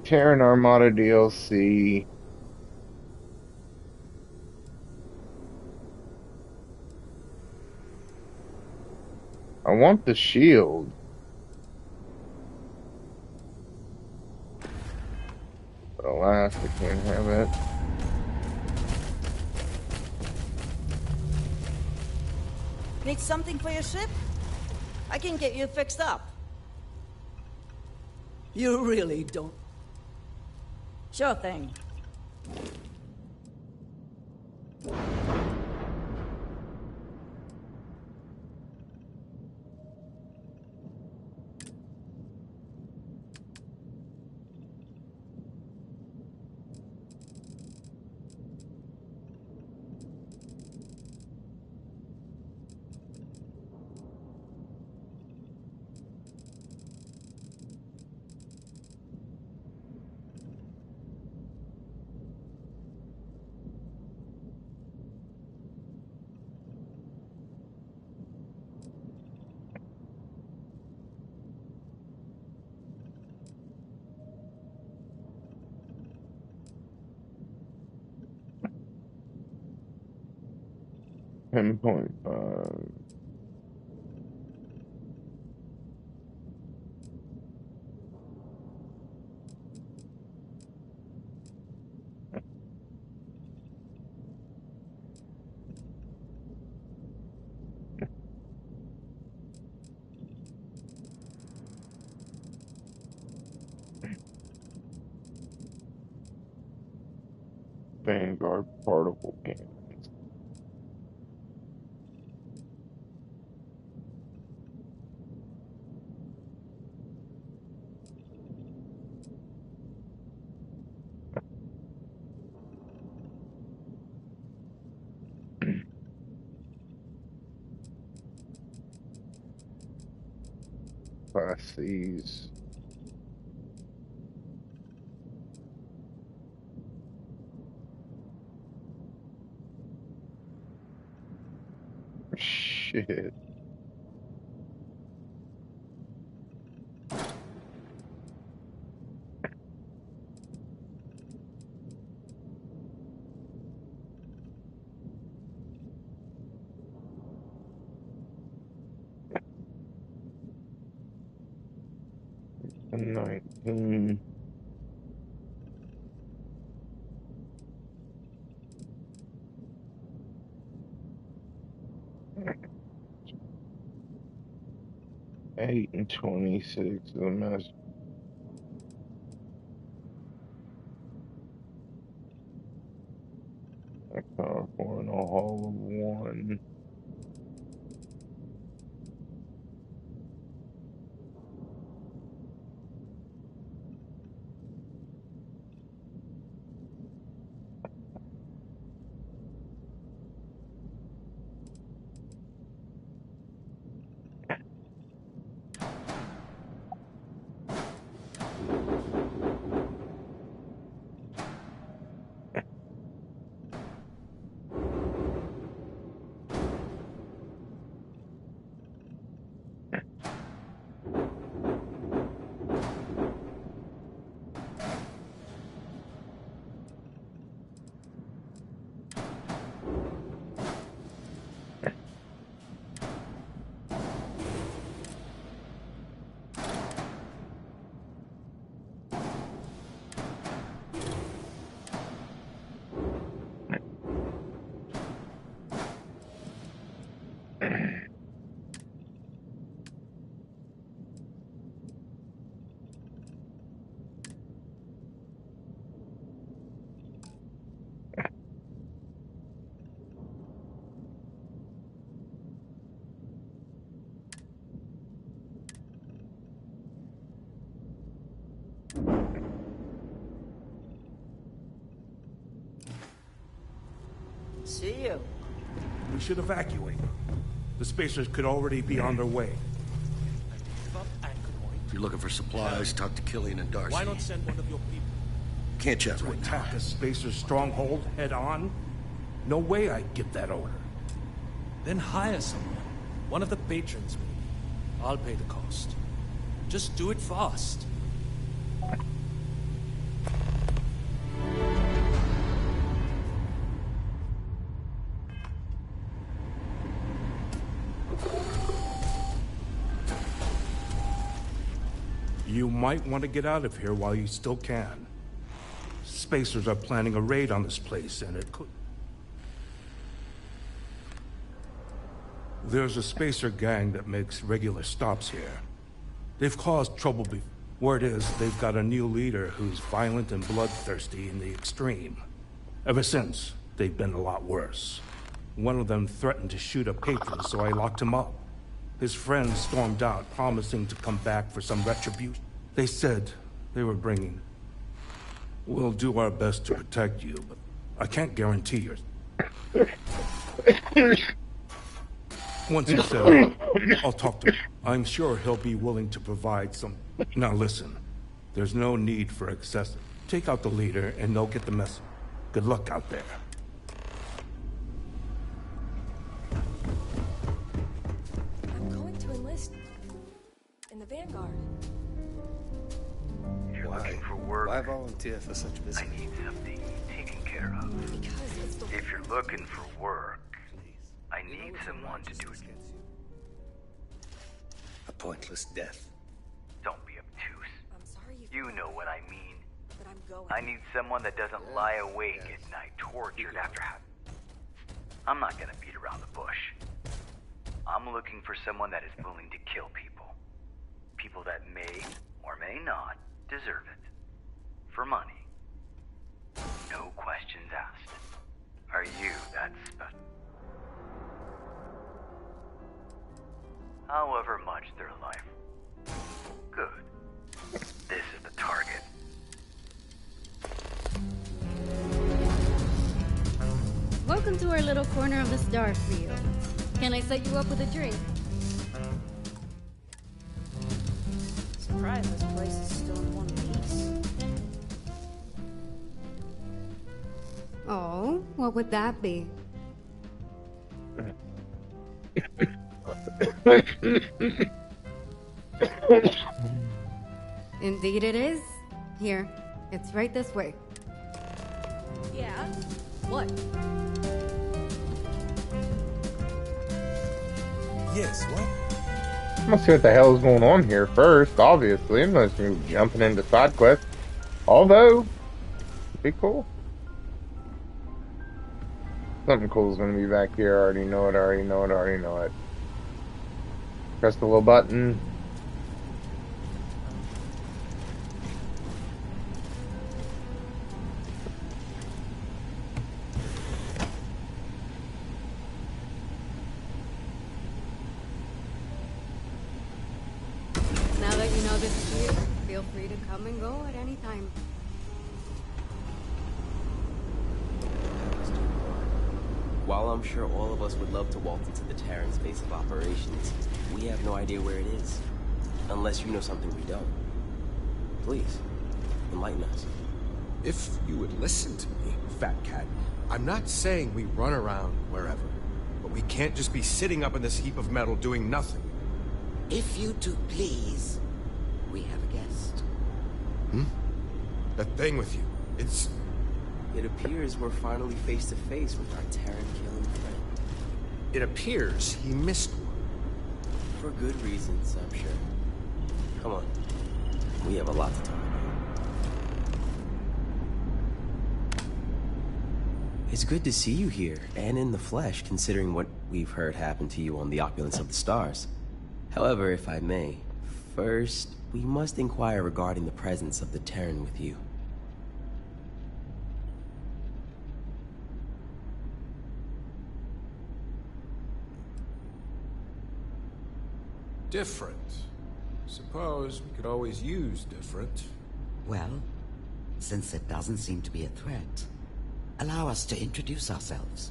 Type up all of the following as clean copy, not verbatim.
Terran Armada DLC. I want the shield, but alas, I can't have it. Need something for your ship? I can get you fixed up. You really don't. Sure thing. $10.5. Vanguard particle cannons. Class C's. Shit. And 19. Eight and 26 of the mess. I count for in a haul of one. See you. We should evacuate. The spacers could already be on their way. If you're looking for supplies, talk to Killian and Darcy. Why not send one of your people Can't chat to right now. attack a spacer's stronghold head on? No way I'd get that order. Then hire someone. One of the patrons, maybe. I'll pay the cost. Just do it fast. might want to get out of here while you still can. Spacers are planning a raid on this place, and it could... There's a Spacer gang that makes regular stops here. They've caused trouble before. Word is, they've got a new leader who's violent and bloodthirsty in the extreme. Ever since, they've been a lot worse. One of them threatened to shoot a patron, so I locked him up. His friends stormed out, promising to come back for some retribution. They said they were bringing... We'll do our best to protect you, but I can't guarantee yours. Once he's settled, I'll talk to him. I'm sure he'll be willing to provide some... Now listen, there's no need for excessive. Take out the leader and they'll get the message. Good luck out there. I'm going to enlist in the Vanguard. You're looking for work. Why volunteer for such I business? need something taken care of. Because it's the... If you're looking for work, I need someone to do it. A pointless death. Don't be obtuse. I'm sorry You know what I mean. but I'm going. I need someone that doesn't lie awake at night, tortured after having... I'm not gonna beat around the bush. I'm looking for someone that is willing to kill people. People that may or may not deserve it. For money. No questions asked. Are you that special? However much their life. Good. This is the target. Welcome to our little corner of the Starfield. Can I set you up with a drink? Surprised this place is still in one piece. Oh, what would that be? Indeed it is. Here, it's right this way. Yeah? What? Yes, what? I'm gonna see what the hell is going on here first, obviously. I'm not just gonna be jumping into side quests. Although, it'd be cool. Something cool is gonna be back here. I already know it, I already know it, I already know it. Press the little button. Now that you know this is here, feel free to come and go at any time. While I'm sure all of us would love to walk into the Terran's base of operations, we have no idea where it is. Unless you know something we don't. Please, enlighten us. If you would listen to me, Fat Cat, I'm not saying we run around wherever, but we can't just be sitting up in this heap of metal doing nothing. If you two please, we have a guest. That thing with you, it's... It appears we're finally face to face with our Terran-killing friend. It appears he missed one. For good reasons, I'm sure. Come on. We have a lot to talk about. It's good to see you here, and in the flesh, considering what we've heard happened to you on the Opulence of the Stars. However, if I may, first, we must inquire regarding the presence of the Terran with you. Different. Suppose we could always use different. Well, since it doesn't seem to be a threat, allow us to introduce ourselves.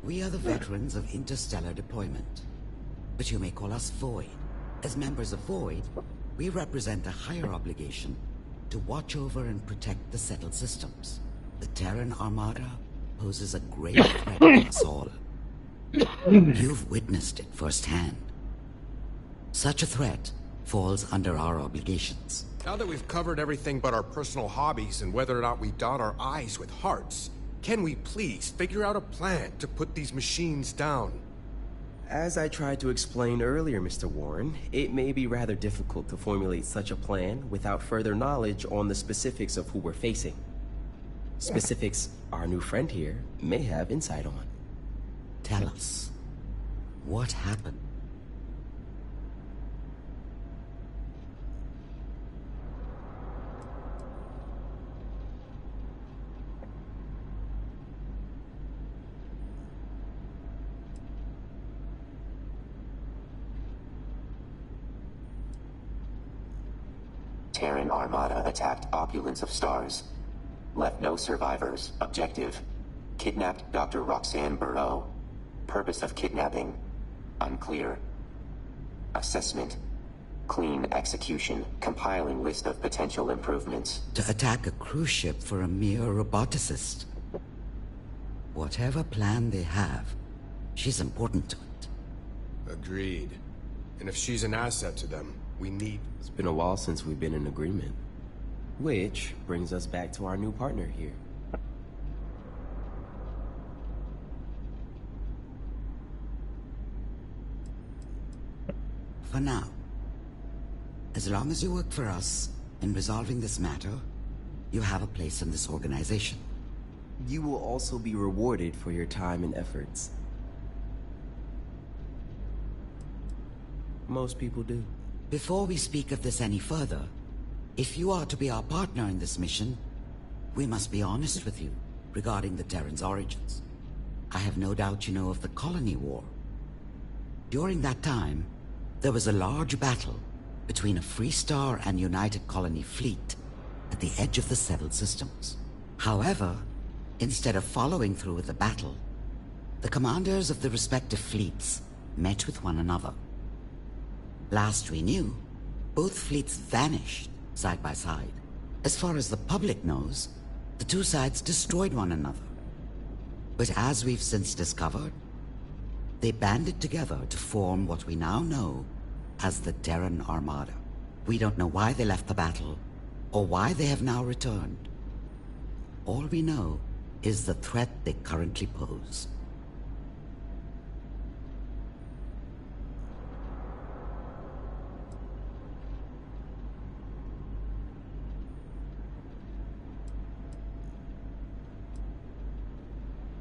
We are the veterans of interstellar deployment, but you may call us Void. As members of Void, we represent a higher obligation to watch over and protect the settled systems. The Terran Armada poses a great threat to us all. You've witnessed it firsthand. Such a threat falls under our obligations. Now that we've covered everything but our personal hobbies and whether or not we dot our I's with hearts, can we please figure out a plan to put these machines down? As I tried to explain earlier, Mr. Warren, it may be rather difficult to formulate such a plan without further knowledge on the specifics of who we're facing. Specifics our new friend here may have insight on. Tell us, what happened? Terran Armada attacked Opulence of Stars. Left no survivors. Objective: kidnapped Dr. Roxanne Burrow. Purpose of kidnapping: unclear. Assessment: clean execution. Compiling list of potential improvements. To attack a cruise ship for a mere roboticist. Whatever plan they have, she's important to it. Agreed. And if she's an asset to them, we need... It's been a while since we've been in agreement. Which brings us back to our new partner here. For now. As long as you work for us in resolving this matter, you have a place in this organization. You will also be rewarded for your time and efforts. Most people do. Before we speak of this any further, if you are to be our partner in this mission, we must be honest with you regarding the Terran's origins. I have no doubt you know of the Colony War. During that time, there was a large battle between a Free Star and United Colony fleet at the edge of the settled systems. However, instead of following through with the battle, the commanders of the respective fleets met with one another. Last we knew, both fleets vanished side by side. As far as the public knows, the two sides destroyed one another. But as we've since discovered, they banded together to form what we now know as the Terran Armada. We don't know why they left the battle, or why they have now returned. All we know is the threat they currently pose.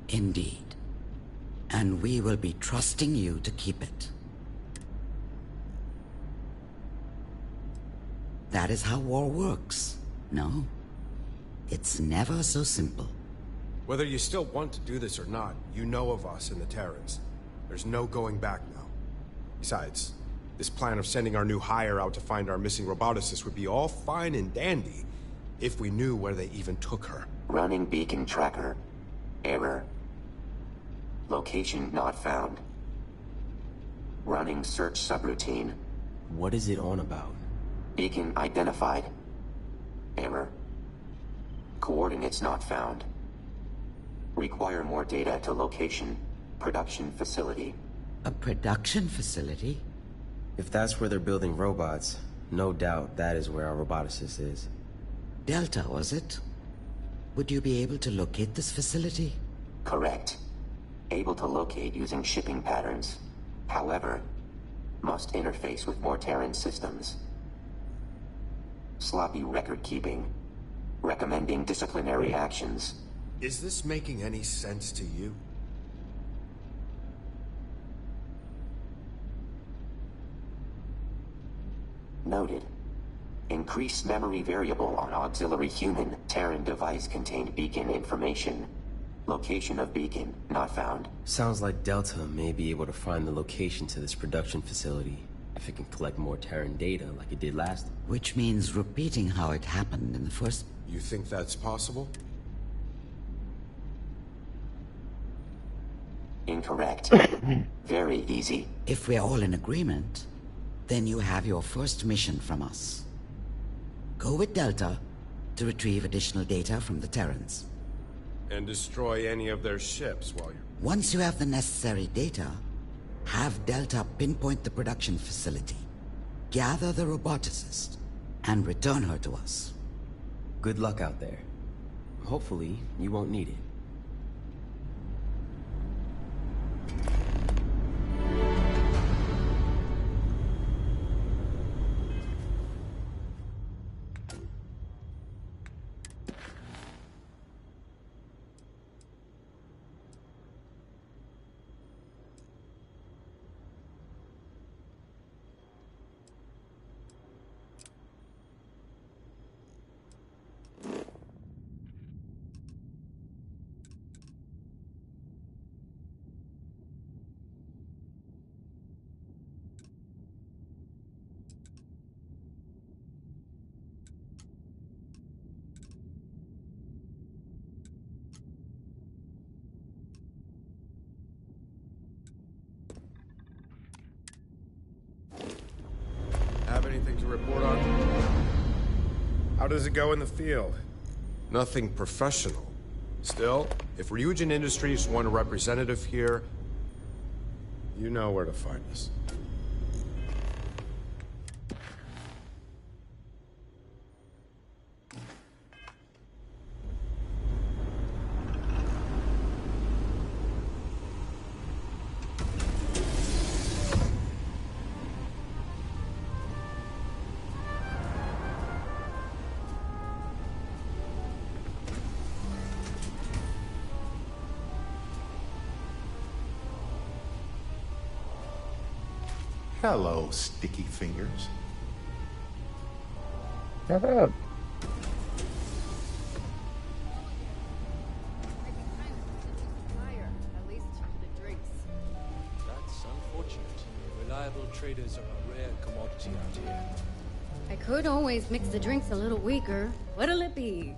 Indeed. And we will be trusting you to keep it. That is how war works, no? It's never so simple. Whether you still want to do this or not, you know of us and the Terrans. There's no going back now. Besides, this plan of sending our new hire out to find our missing roboticist would be all fine and dandy if we knew where they even took her. Running beacon tracker. Error. Location not found. Running search subroutine. What is it on about? Beacon identified. Error. Coordinates not found. Require more data to location. Production facility. A production facility? If that's where they're building robots, no doubt that is where our roboticist is. Delta, was it? Would you be able to locate this facility? Correct. Able to locate using shipping patterns. However, must interface with more Terran systems. Sloppy record keeping. Recommending disciplinary actions. Is this making any sense to you? Noted. Increase memory variable on auxiliary human. Terran device contained beacon information. Location of beacon not found. Sounds like Delta may be able to find the location to this production facility if it can collect more Terran data like it did last. Which means repeating how it happened in the first... You think that's possible? Incorrect. Very easy. If we're all in agreement, then you have your first mission from us. Go with Delta to retrieve additional data from the Terrans. And destroy any of their ships while you're... Once you have the necessary data, have Delta pinpoint the production facility, gather the roboticist, and return her to us. Good luck out there. Hopefully, you won't need it. How does it go in the field? Nothing professional. Still, if Ryujin Industries want a representative here, you know where to find us. Hello, sticky fingers. Shut up. At least the drinks. That's unfortunate. Reliable traders are a rare commodity out here. I could always mix the drinks a little weaker. What'll it be?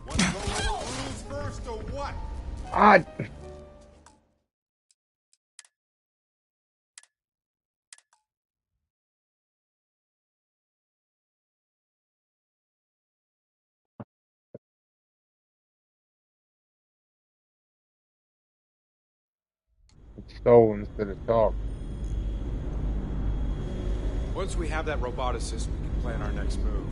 Want to go over the rules first or what? Ah. Stole instead of talk. Once we have that roboticist, we can plan our next move.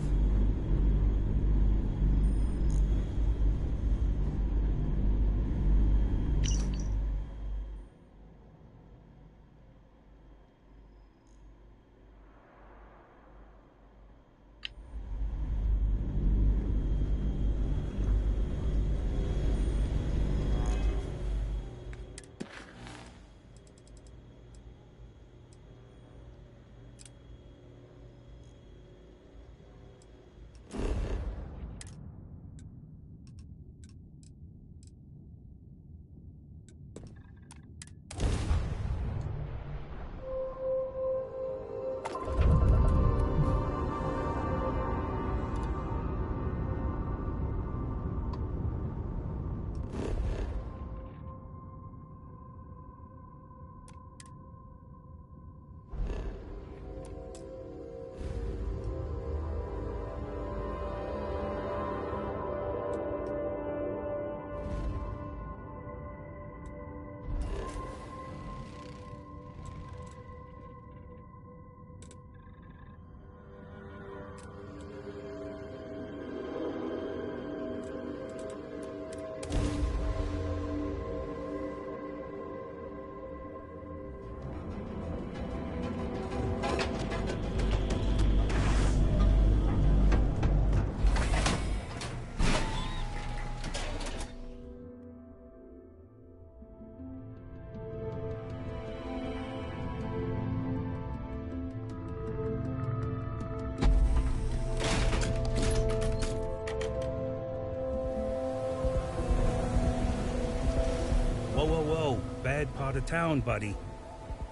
Whoa, whoa, whoa. Bad part of town, buddy.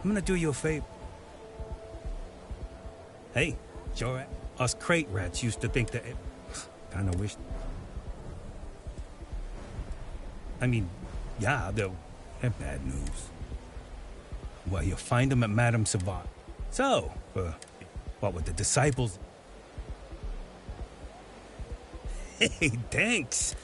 I'm gonna do you a favor. Hey, sure, us crate rats used to think that it... Kinda wish... I mean, yeah, they're bad news. Well, you'll find them at Madame Savant. So, what with the disciples... Hey, thanks.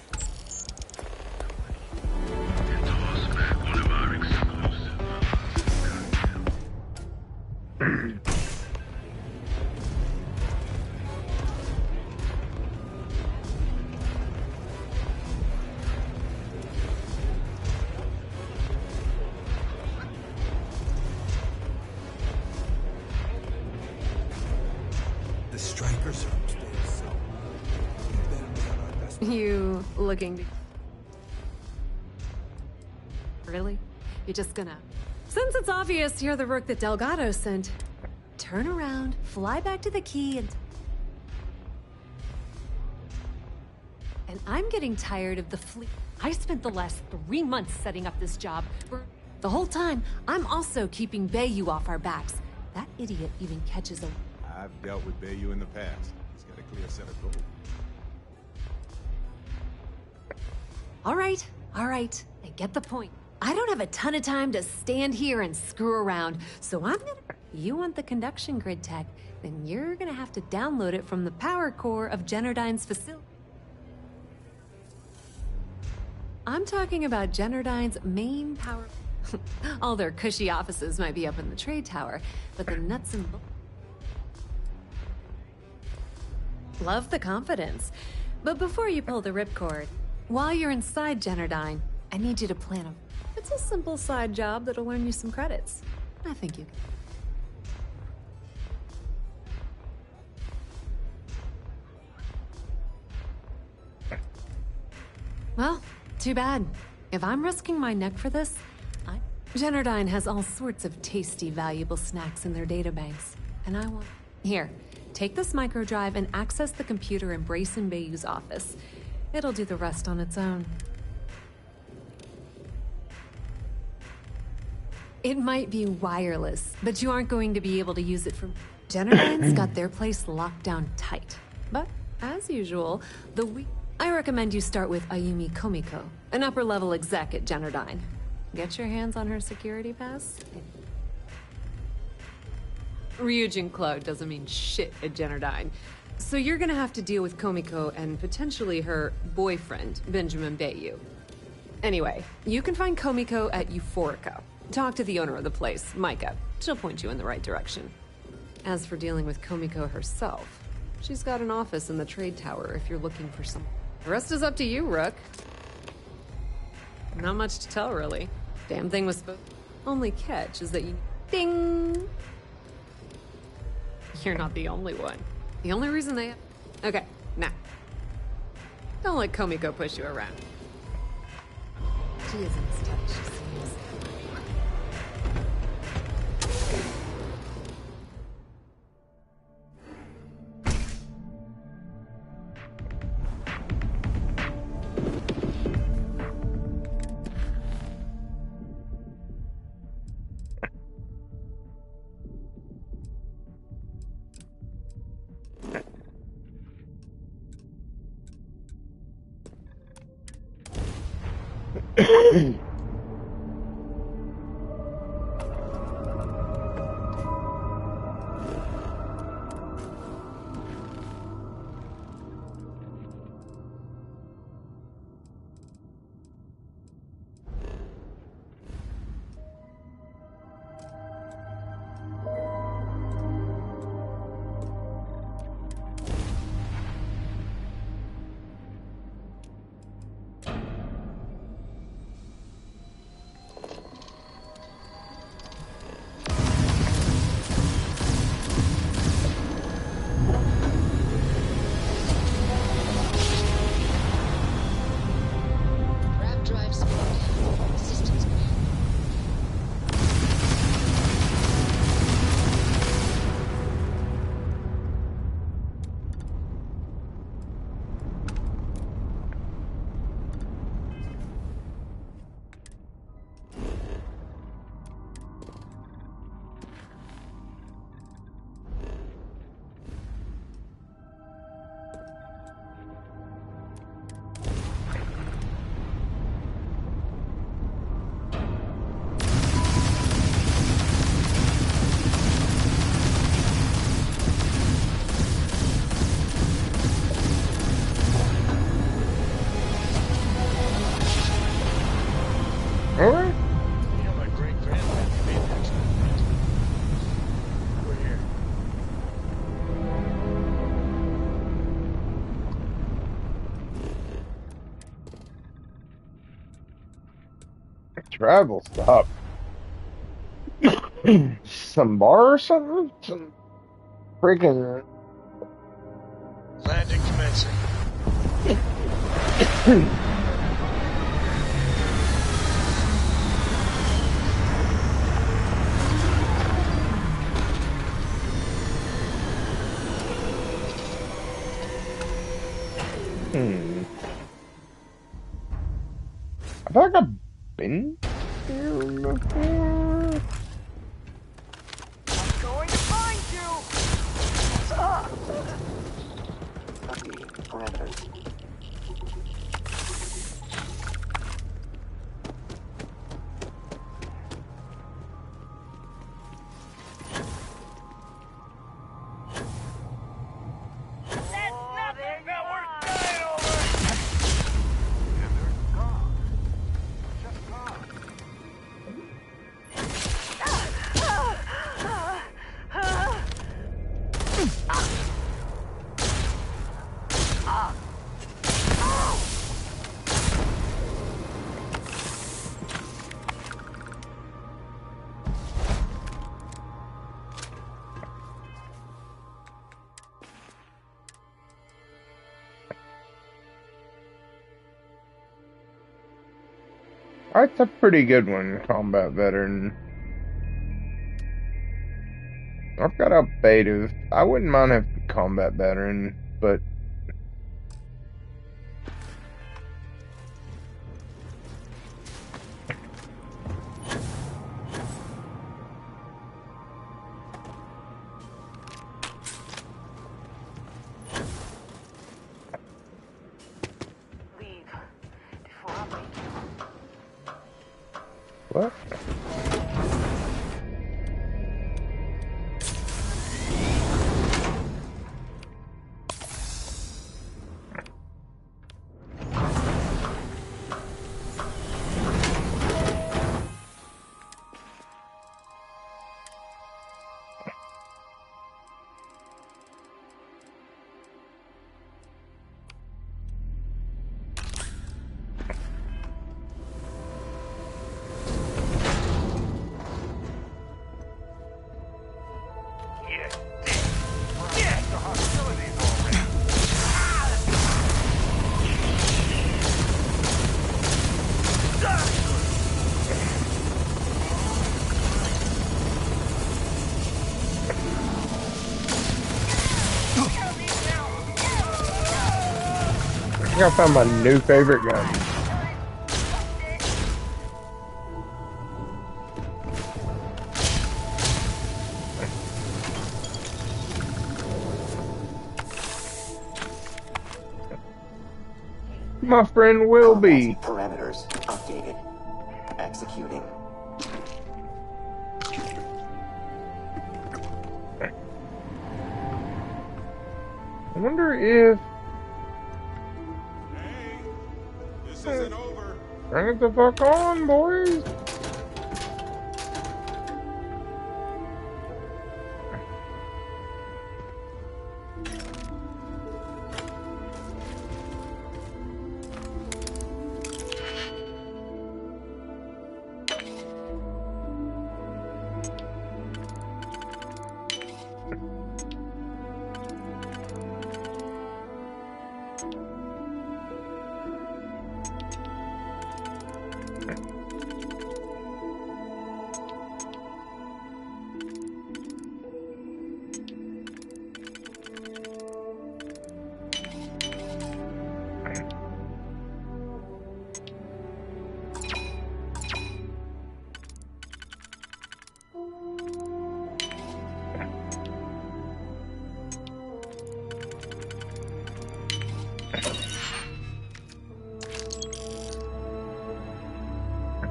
The strikers are upstairs, so you better be on our best. You looking to... Really? You're just gonna... Since it's obvious you're the rook that Delgado sent, turn around, fly back to the key, and I'm getting tired of the fleet. I spent the last 3 months setting up this job. The whole time, I'm also keeping Bayou off our backs. That idiot even catches a... I've dealt with Bayou in the past. He's got a clear set of goals. All right. I get the point. I don't have a ton of time to stand here and screw around, so I'm gonna... You want the conduction grid tech, then you're gonna have to download it from the power core of Generdyne's facility. I'm talking about Generdyne's main power... All their cushy offices might be up in the trade tower, but the nuts and bolts... Love the confidence. But before you pull the ripcord, while you're inside Generdyne, I need you to plan a... It's a simple side job that'll earn you some credits. I think you can. Well, too bad. If I'm risking my neck for this, Generdyne has all sorts of tasty, valuable snacks in their databanks, and I want... Here, take this microdrive and access the computer in Brayson Bayou's office. It'll do the rest on its own. It might be wireless, but you aren't going to be able to use it from... Generdyne's got their place locked down tight. But, as usual, I recommend you start with Ayumi Komiko, an upper-level exec at Generdyne. Get your hands on her security pass? Ryujin Cloud doesn't mean shit at Generdyne. So you're gonna have to deal with Komiko and potentially her boyfriend, Benjamin Bayou. Anyway, you can find Komiko at Euphorica. Talk to the owner of the place, Micah. She'll point you in the right direction. As for dealing with Komiko herself, she's got an office in the trade tower if you're looking for some... The rest is up to you, Rook. Not much to tell, really. Damn thing was supposed... Only catch is that you... Ding! You're not the only one. The only reason they... Okay, now. Don't let Komiko push you around. She isn't as touched, she seems. Travel stop. Some bar or something? Some freaking... Landing commencing. I feel like I've been here before. I'm going to find you! Copy. Parameters. That's a pretty good one, combat veteran. I've got a beta. I wouldn't mind having combat veteran, but Leave before I wake you. what? I think I found my new favorite gun. My friend will be. Parameters updated. Executing. I wonder if. This isn't over. Bring it the fuck on, boys.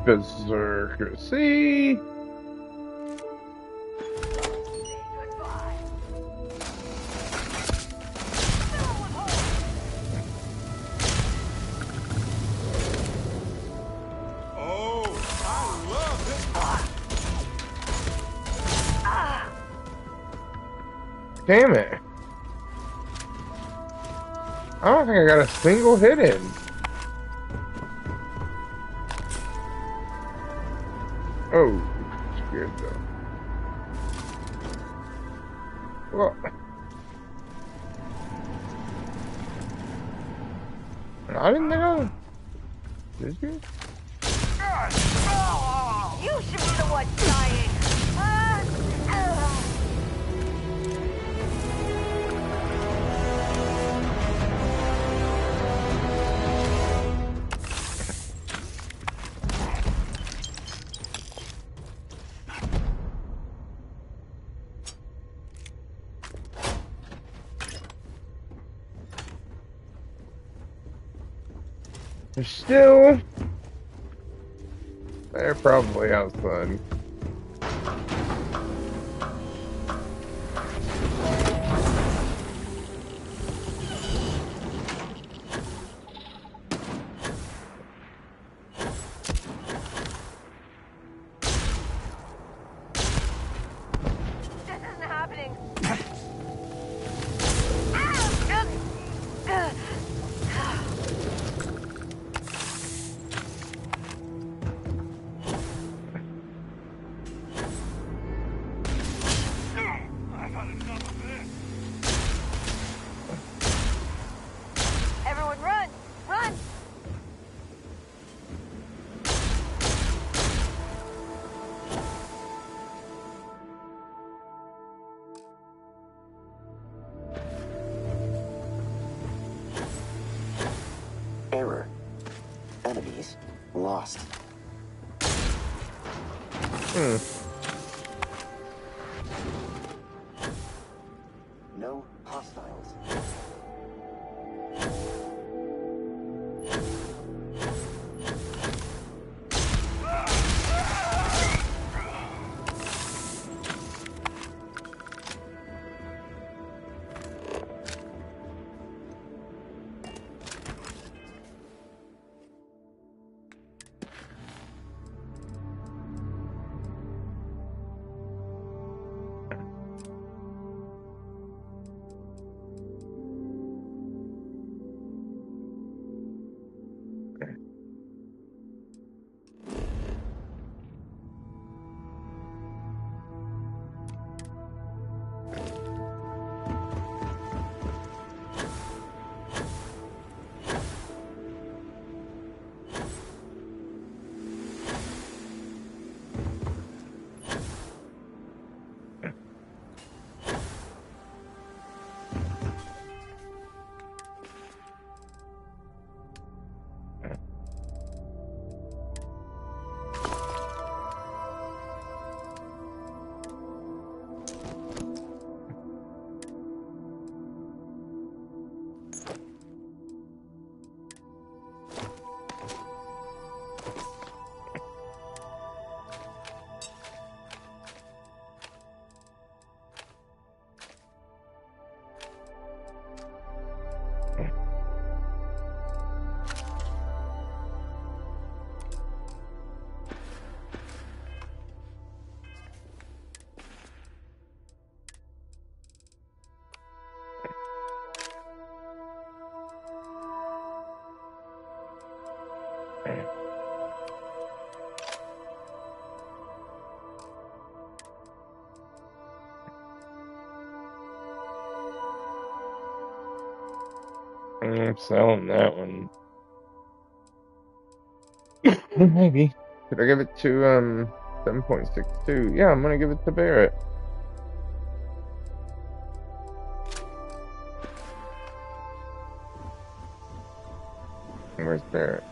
Berserker. See? Damn it. I don't think I got a single hit in. Oh, scared though. Well, I didn't think I was. Did you? You should be the one dying. They're probably outside. This isn't happening. enemies lost. No hostiles. I'm selling that one. Maybe. Should I give it to 7.62? Yeah, I'm gonna give it to Barrett. Where's Barrett?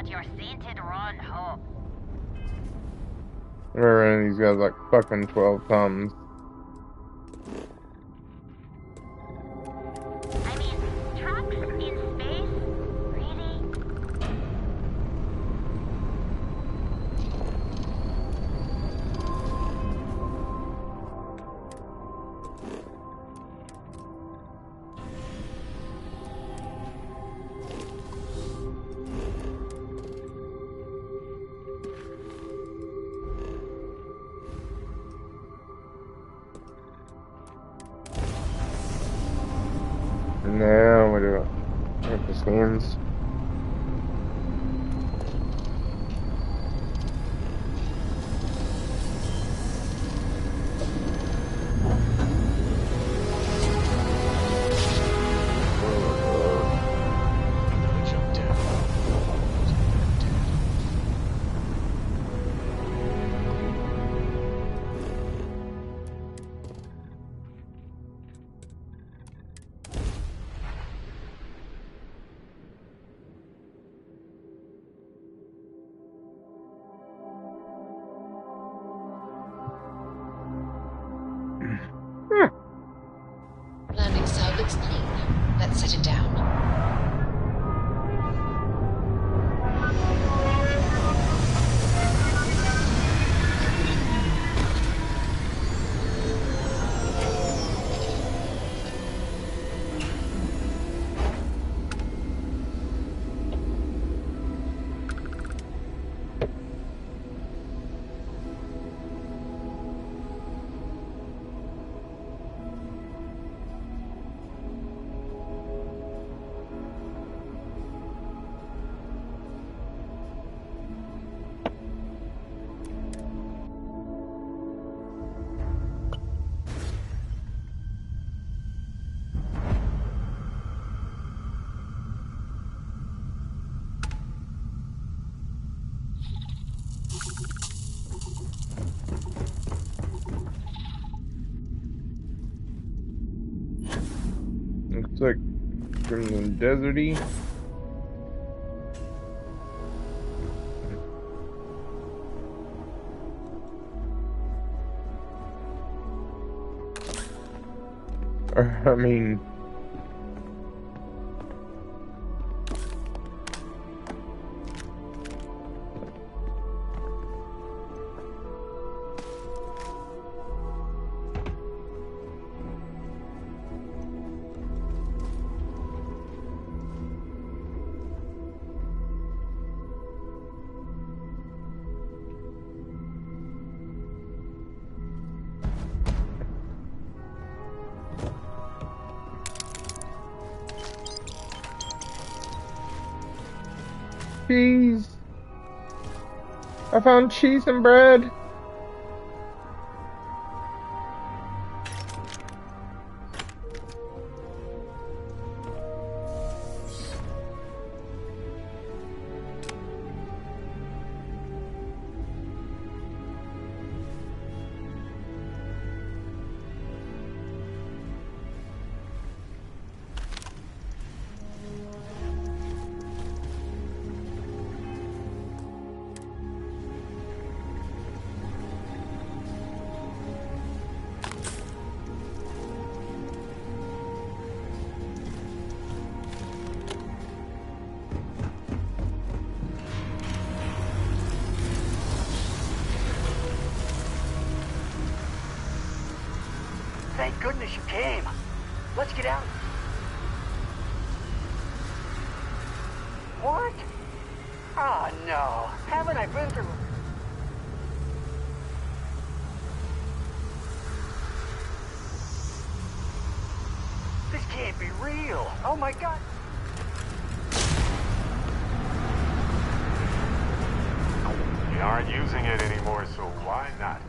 Your sainted run home. Remember, these guys like fucking 12 thumbs. I mean, trucks in space? Really? Now we do it. Get the skins. like crimson deserty. I mean, cheese. I found cheese and bread. Thank goodness you came. Let's get out. What? Oh no. Haven't I been through... This can't be real. Oh my god. You aren't using it anymore, so why not?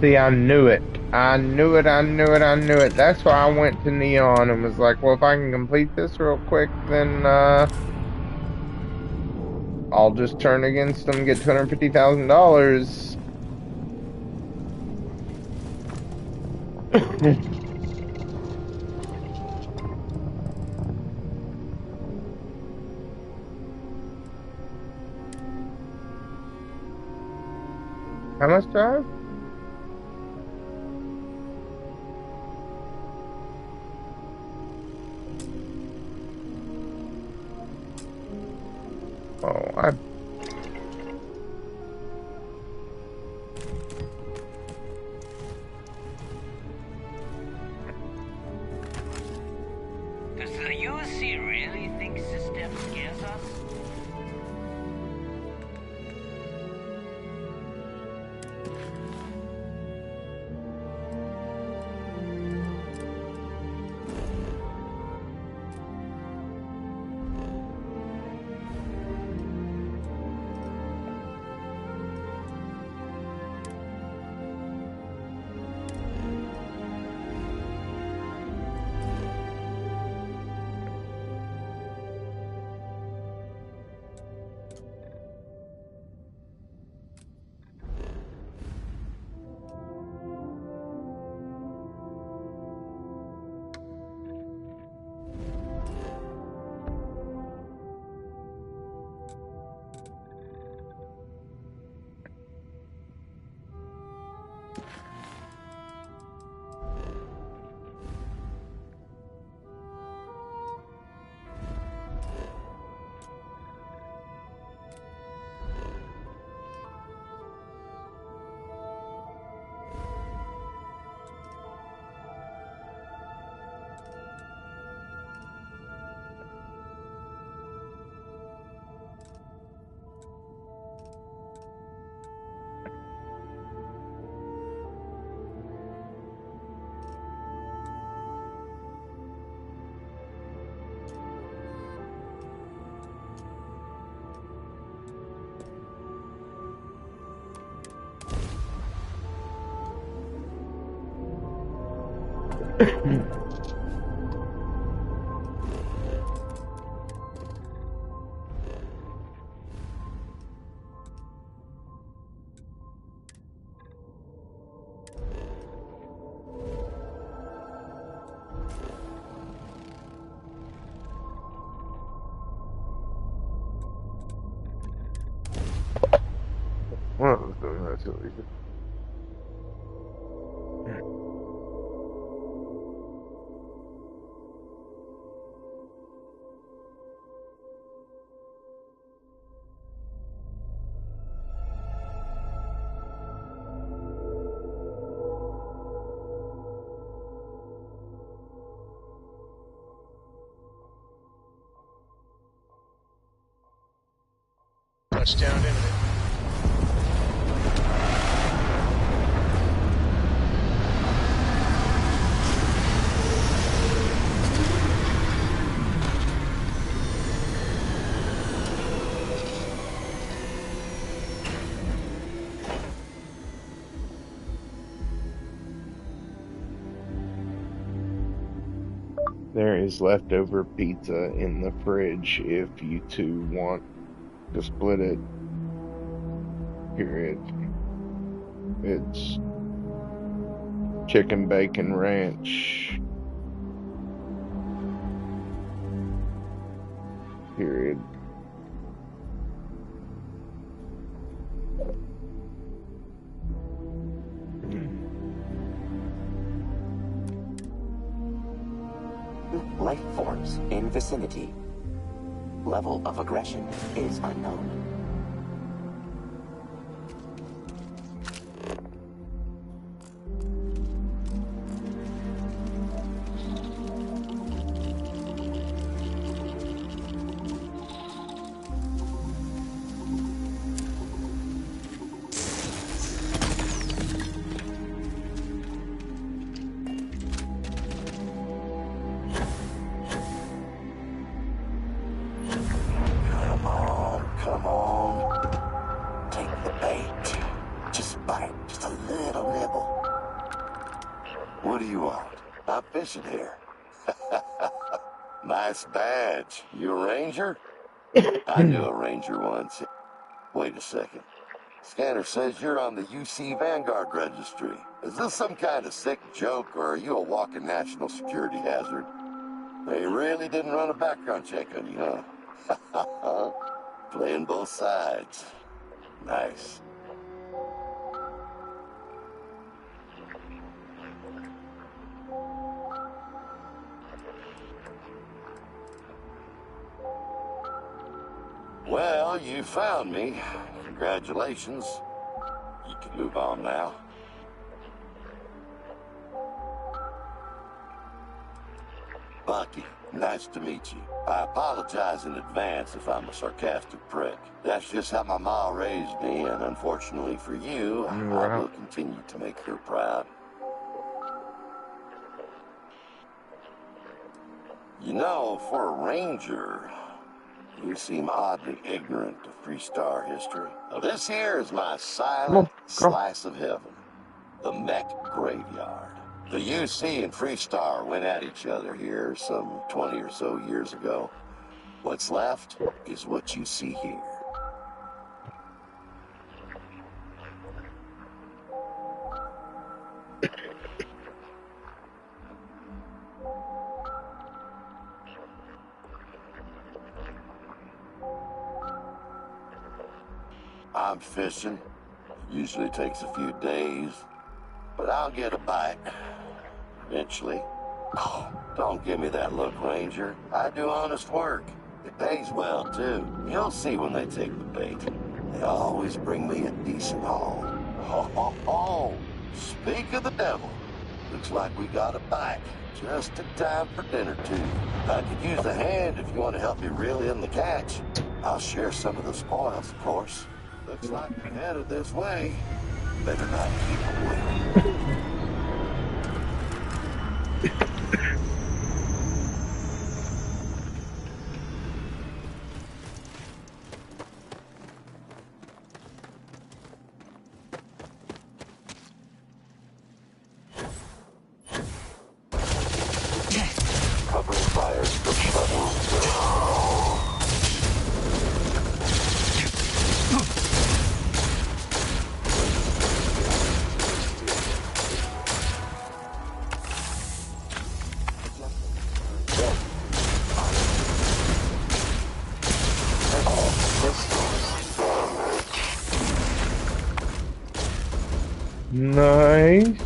See, I knew it. I knew it, I knew it, I knew it. That's why I went to Neon and was like, well, if I can complete this real quick, then, I'll just turn against them and get $250,000. How much do I have? Oh, I... Does the USC really think system scares us? What was doing that to you? Touchdown imminent. There is leftover pizza in the fridge if you two want to split it. Period. It's chicken bacon ranch. Period. Life forms in vicinity. Level of aggression is unknown. Come on. Take the bait. Just bite. Just a little nibble. What do you want? I'm fishing here. Nice badge. You a ranger? I knew a ranger once. Wait a second. Scanner says you're on the UC Vanguard registry. Is this some kind of sick joke, or are you a walking national security hazard? They really didn't run a background check on you, huh? Playing both sides. Nice. Well, you found me. Congratulations. You can move on now. Bucky, nice to meet you. I apologize in advance if I'm a sarcastic prick. That's just how my ma raised me, and unfortunately for you, I will continue to make her proud. You know, for a ranger, you seem oddly ignorant of Freestar history. Now, this here is my silent slice of heaven, the Mech Graveyard. The UC and Freestar went at each other here some 20 or so years ago. What's left is what you see here. I'm fishing. It usually takes a few days, but I'll get a bite eventually. Oh, don't give me that look, Ranger. I do honest work. It pays well, too. You'll see when they take the bait. They always bring me a decent haul. Oh, speak of the devil. Looks like we got a bite. Just in time for dinner, too. I could use a hand if you want to help me reel in the catch. I'll share some of the spoils, of course. Looks like we're headed this way. Better not keep away. Nice.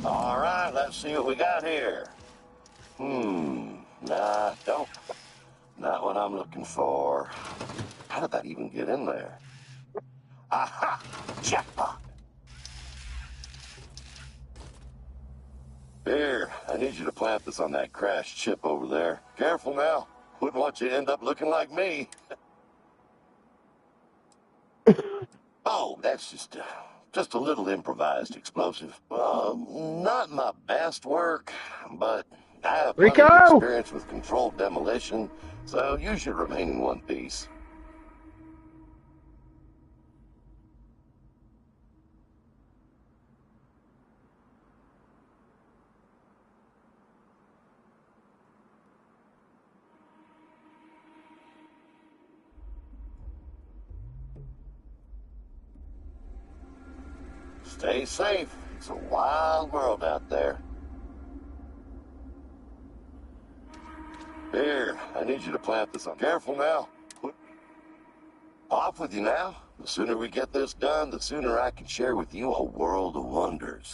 All right, let's see what we got here. Nah, don't. Not what I'm looking for. How did that even get in there? Aha! Jackpot! Here, I need you to plant this on that crashed ship over there. Careful now. Wouldn't want you to end up looking like me. Oh, that's just a little improvised explosive. Not my best work, but I have plenty of Rico! experience with controlled demolition, so you should remain in one piece. Stay safe. It's a wild world out there. Here, I need you to plant this on. Careful now. Off with you now. The sooner we get this done, the sooner I can share with you a world of wonders.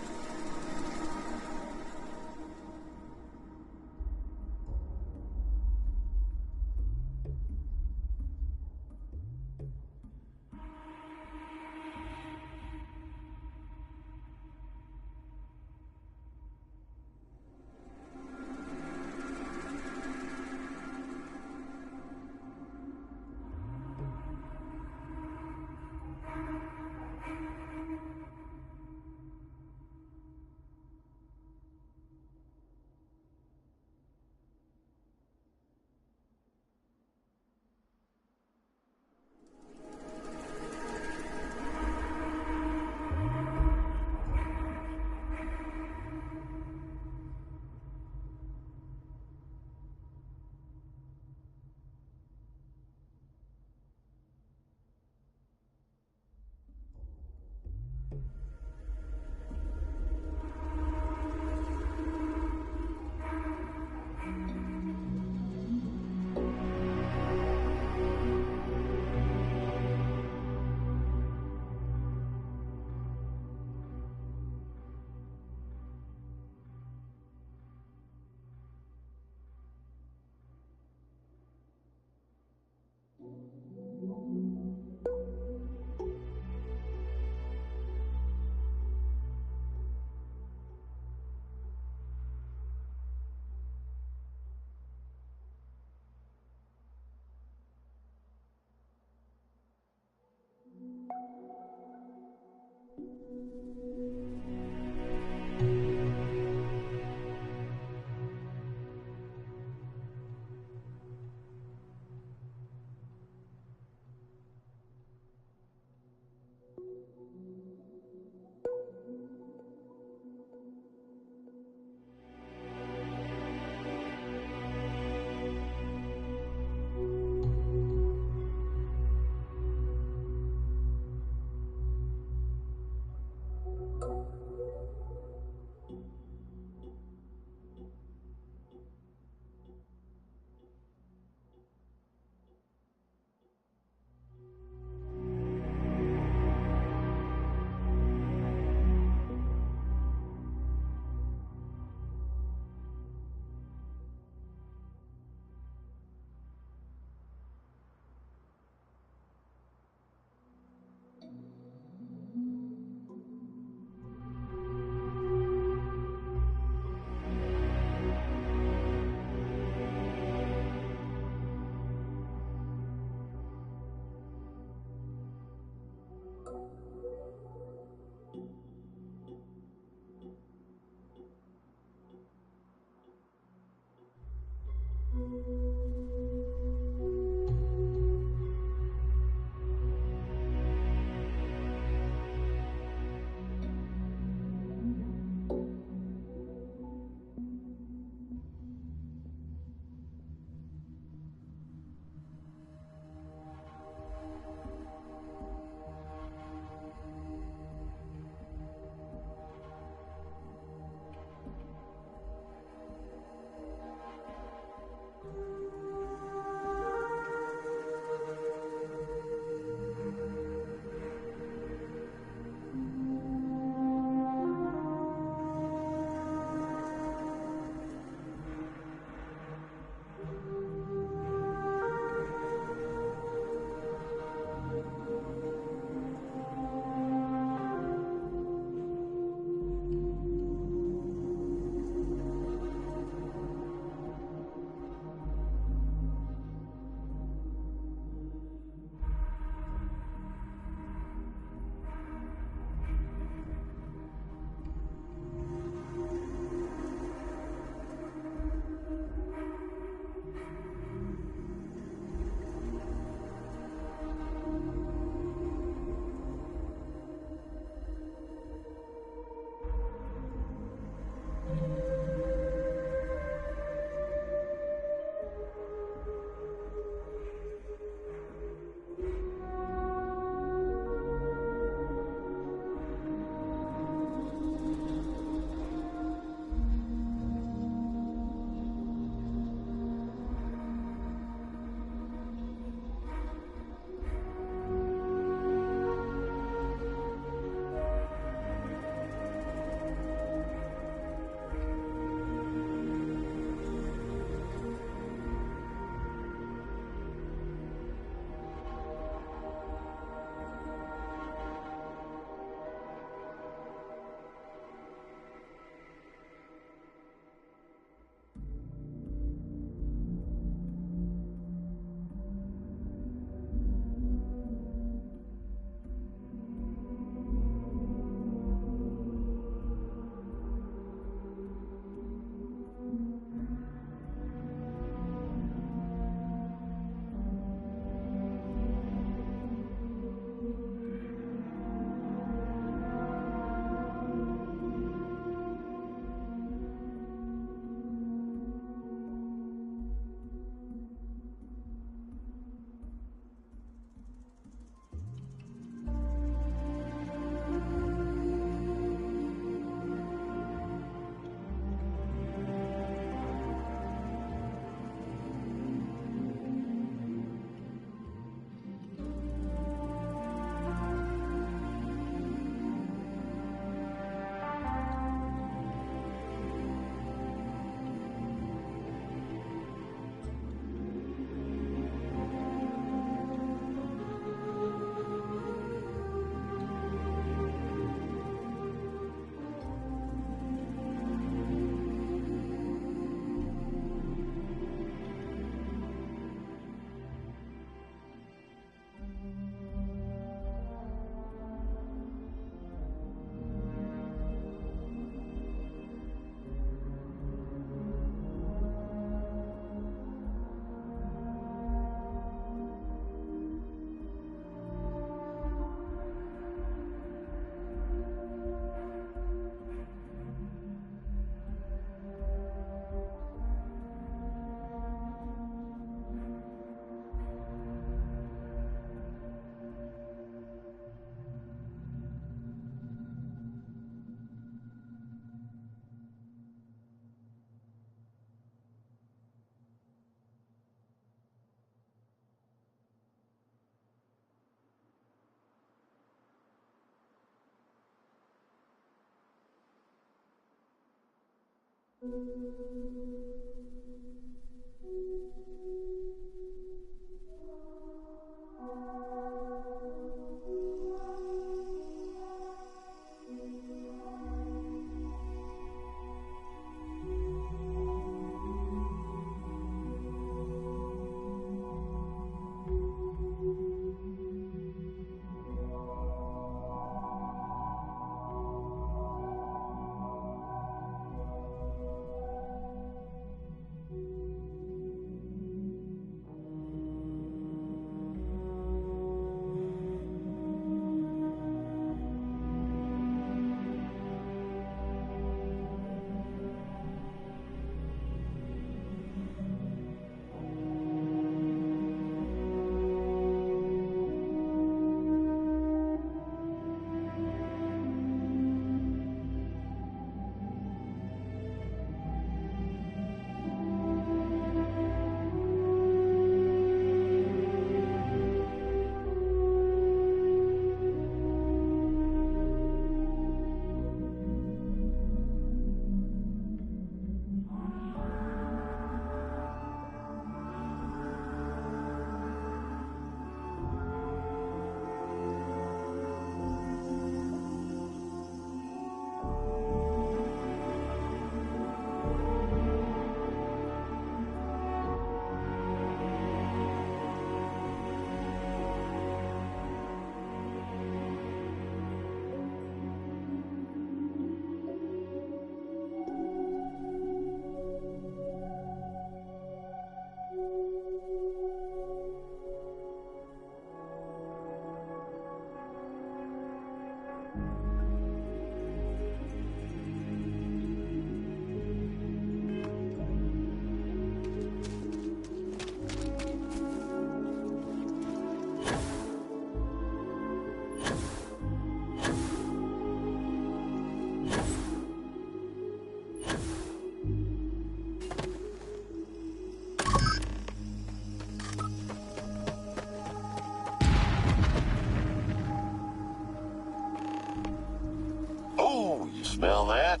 Oh, you smell that?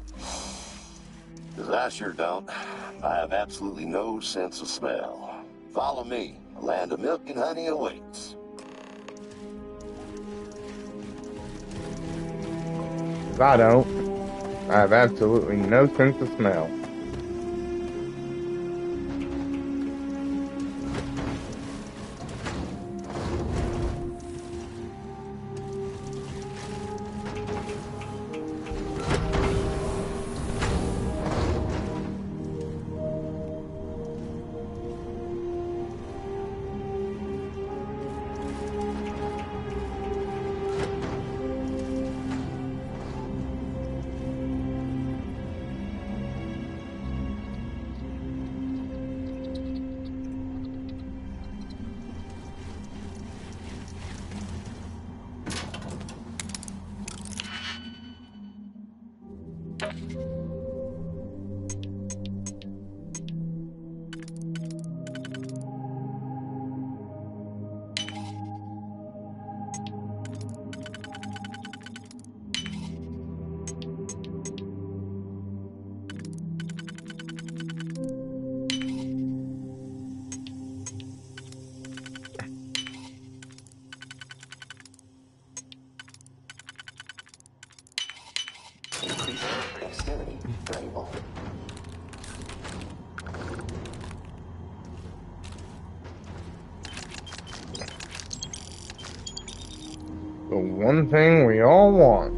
Because I sure don't. I have absolutely no sense of smell. Follow me. A land of milk and honey awaits. 'Cause I don't. I have absolutely no sense of smell. Dexterity variable. The one thing we all want.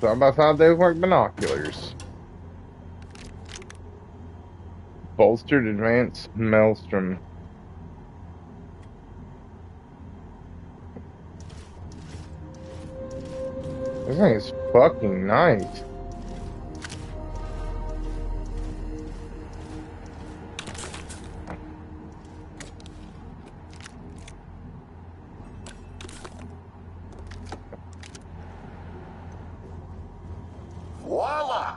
Side by side, they look like binoculars. Bolstered advanced maelstrom. This thing is fucking nice. Voila!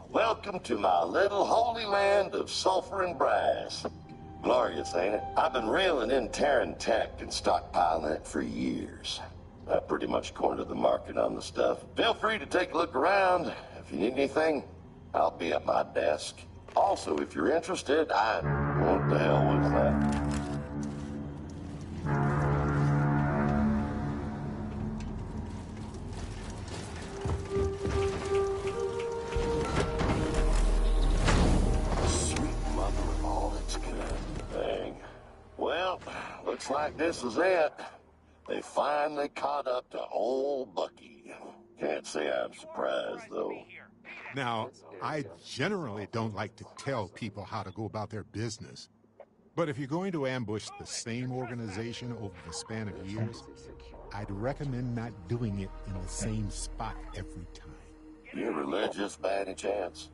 Welcome to my little holy land of sulfur and brass. Glorious, ain't it? I've been reeling in Terran tech and stockpiling it for years. I pretty much cornered the market on the stuff. Feel free to take a look around. If you need anything, I'll be at my desk. Also, if you're interested, what the hell was that? Well, looks like this is it. They finally caught up to old Bucky. Can't say I'm surprised, though. Now, I generally don't like to tell people how to go about their business. But if you're going to ambush the same organization over the span of years, I'd recommend not doing it in the same spot every time. You religious by any chance?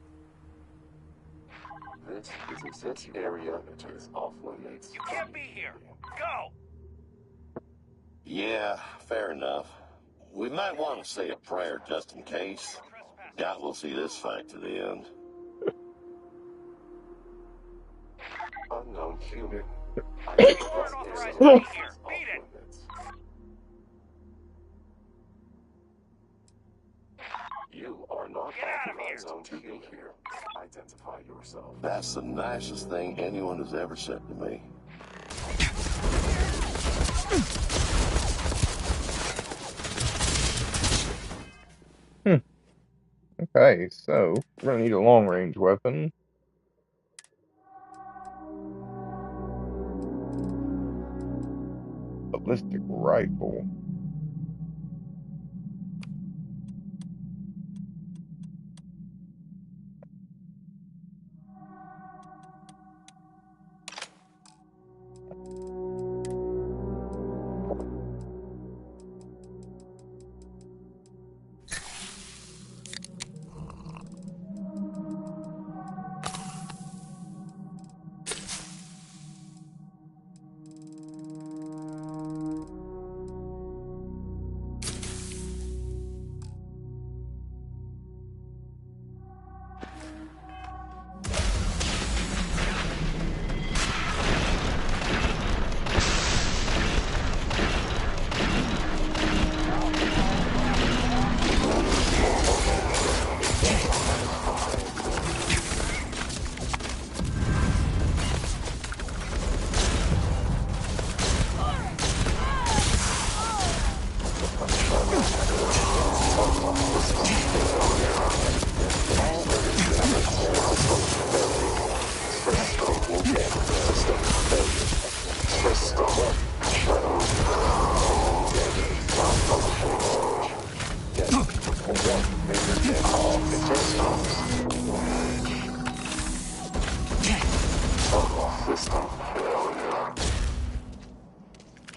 This is a such area that is off limits. You can't be here. Go! Yeah, fair enough. We might want to say a prayer just in case. Doubt we'll see this fight to the end. Unknown human. Unauthorized to be here. Beat it! You are not Get out of here! authorized to be here. Identify yourself. That's the nicest thing anyone has ever said to me. Okay, so we're gonna need a long-range weapon. Ballistic rifle.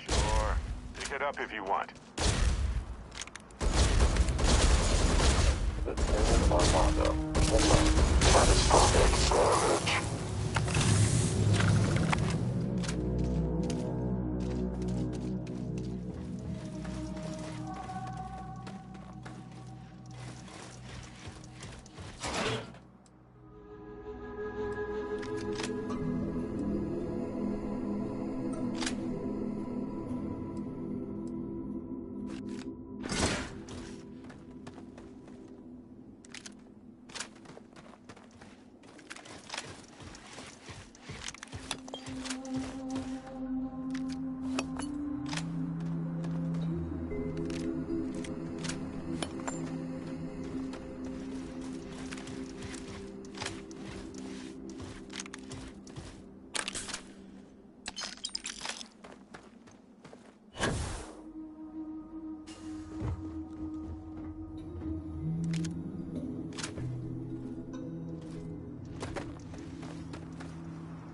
Sure. Pick it up if you want. The Terran Armada. Catastrophic damage.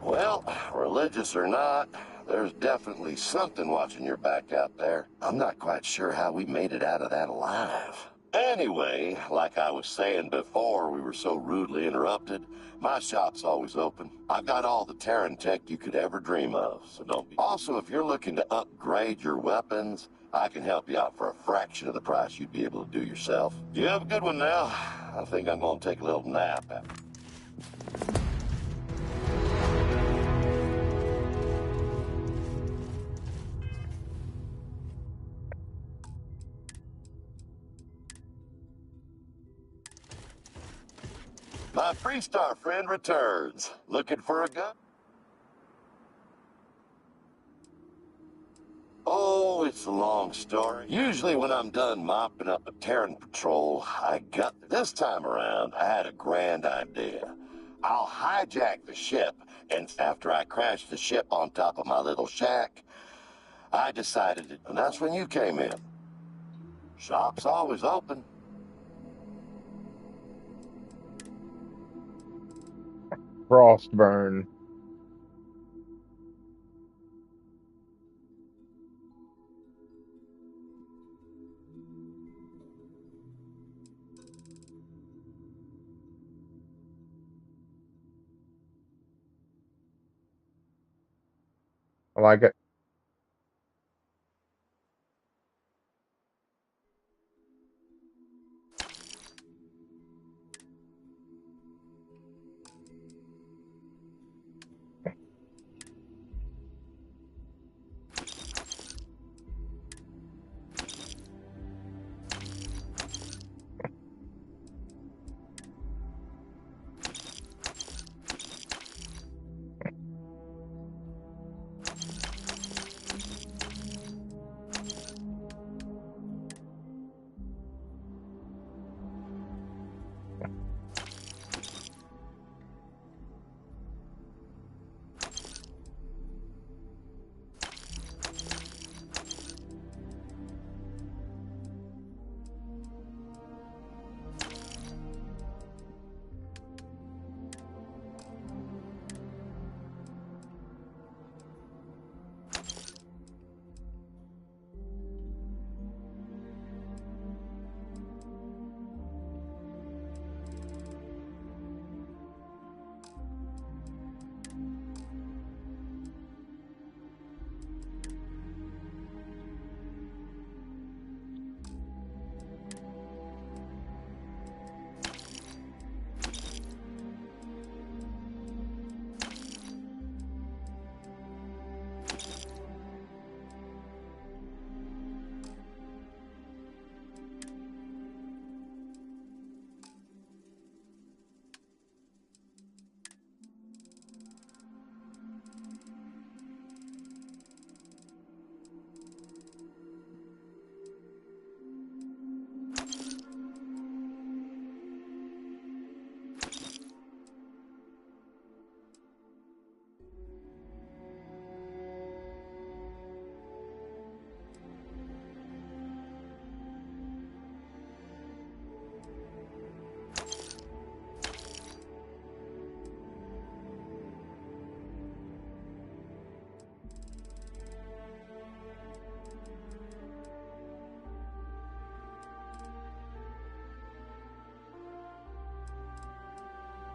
Well, religious or not, there's definitely something watching your back out there. I'm not quite sure how we made it out of that alive. Anyway, like I was saying before we were so rudely interrupted, my shop's always open. I've got all the Terran tech you could ever dream of, so don't be... Also, if you're looking to upgrade your weapons, I can help you out for a fraction of the price you'd be able to do yourself. You have a good one now. I think I'm gonna take a little nap after. My Freestar friend returns. Looking for a gun? Oh, it's a long story. Usually when I'm done mopping up a Terran patrol, this time around, I had a grand idea. I'll hijack the ship, and after I crash the ship on top of my little shack, I decided it, and that's when you came in. Shop's always open. Frostburn. I like it.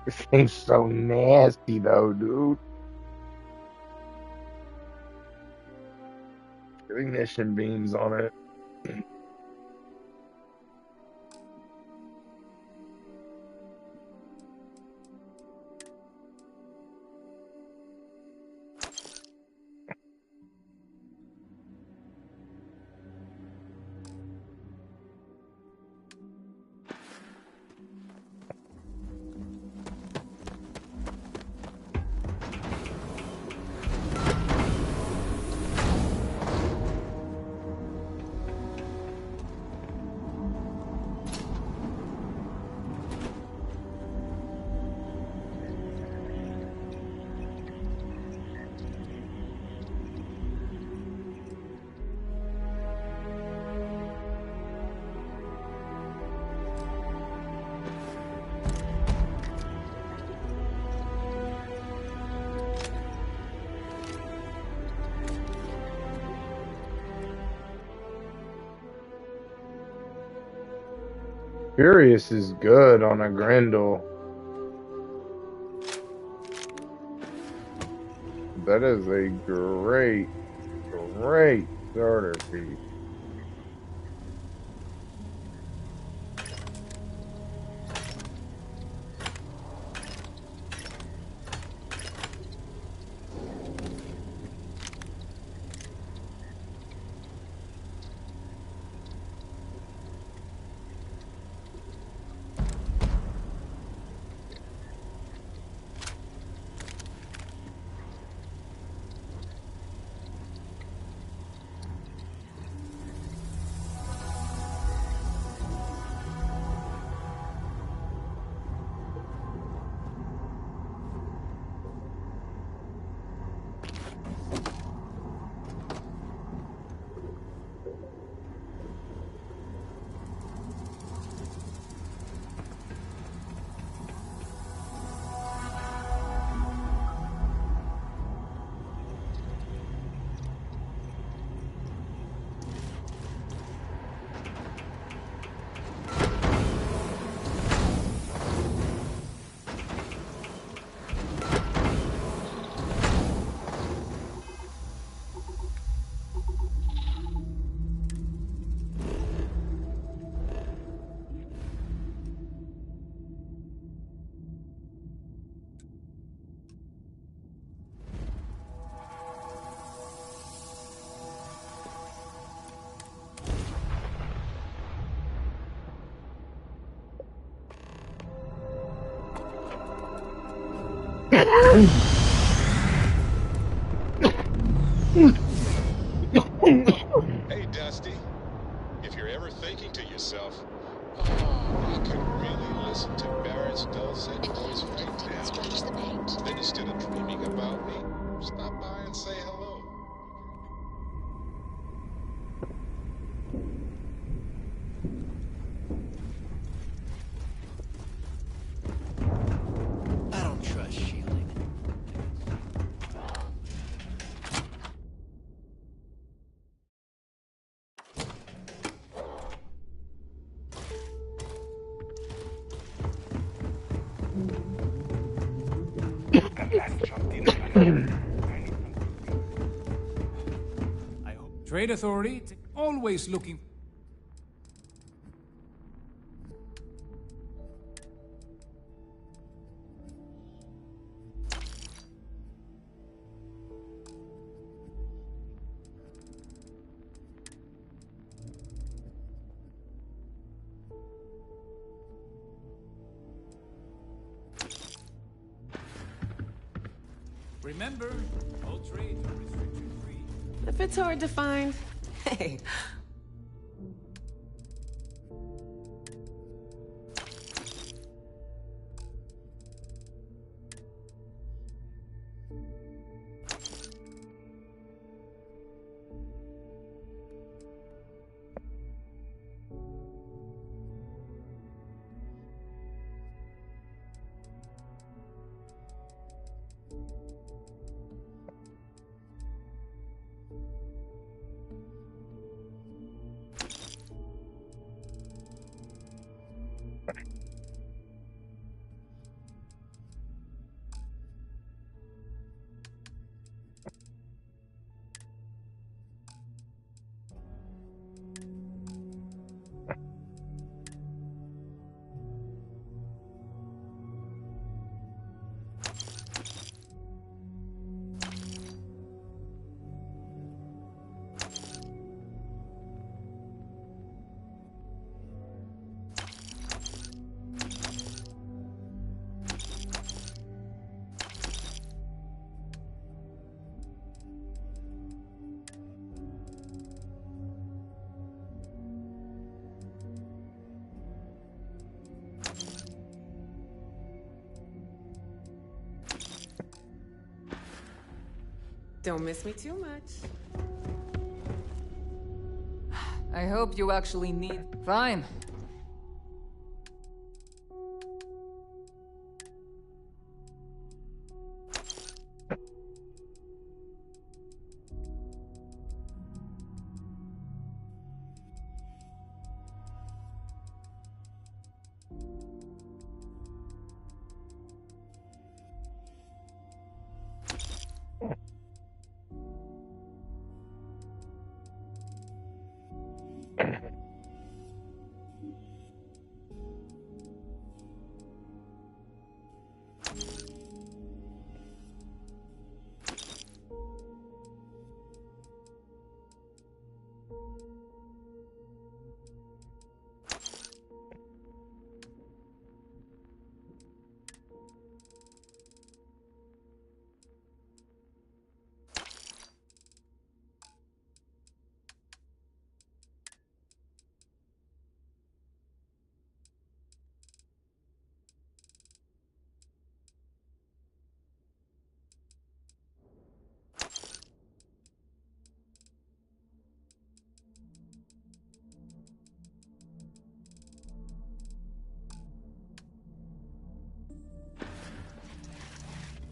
This thing's so nasty, though, dude. Ignition beams on it. Furious is good on a Grendel. That is a great starter piece. Hey, Dusty. If you're ever thinking to yourself, oh, I could really listen to Barrett's dulcet voice right now. Then instead of dreaming about me, stop by and say hello. I don't trust shielding. I hope Trade Authority always looking. Remember, all trades are restriction free. If it's hard to find, hey. Don't miss me too much. I hope you actually need... Fine.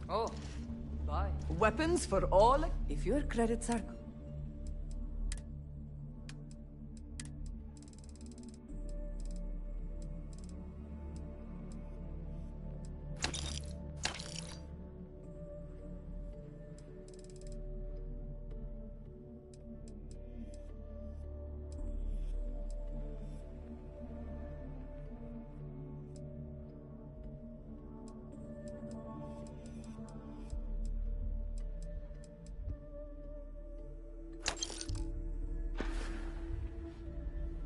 Oh, bye. Weapons for all, if your credits are good.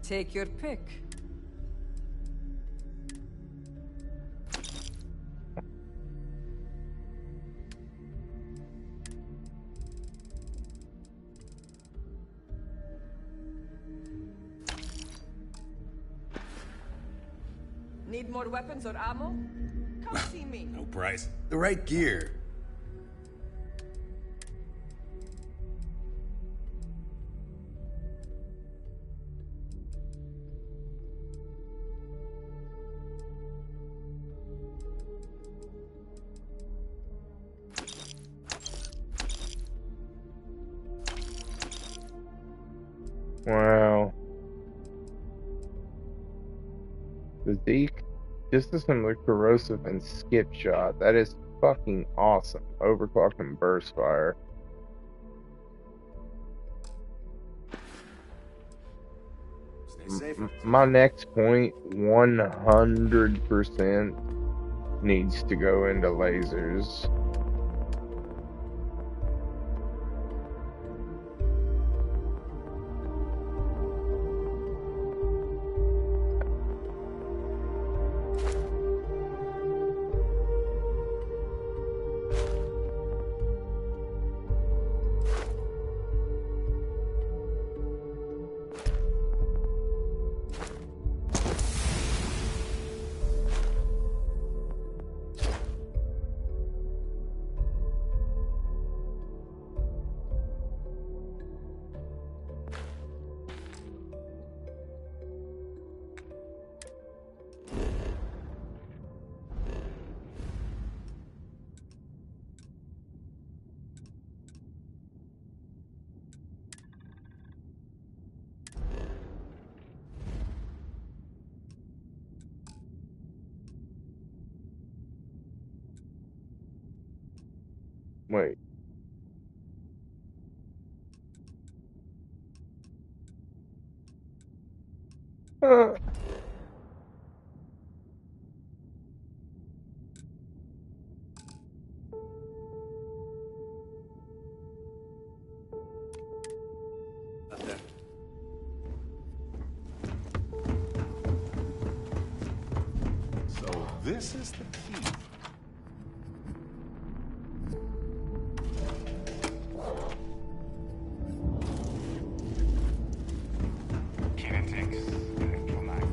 Take your pick. Need more weapons or ammo? Come see me. No price. The right gear. Wow. The Zeke, just as similar corrosive and skip shot. That is fucking awesome. Overclock and burst fire. Stay safe. My next point 100% needs to go into lasers. Wait. So this is the key. Kinetics. Electromagnet.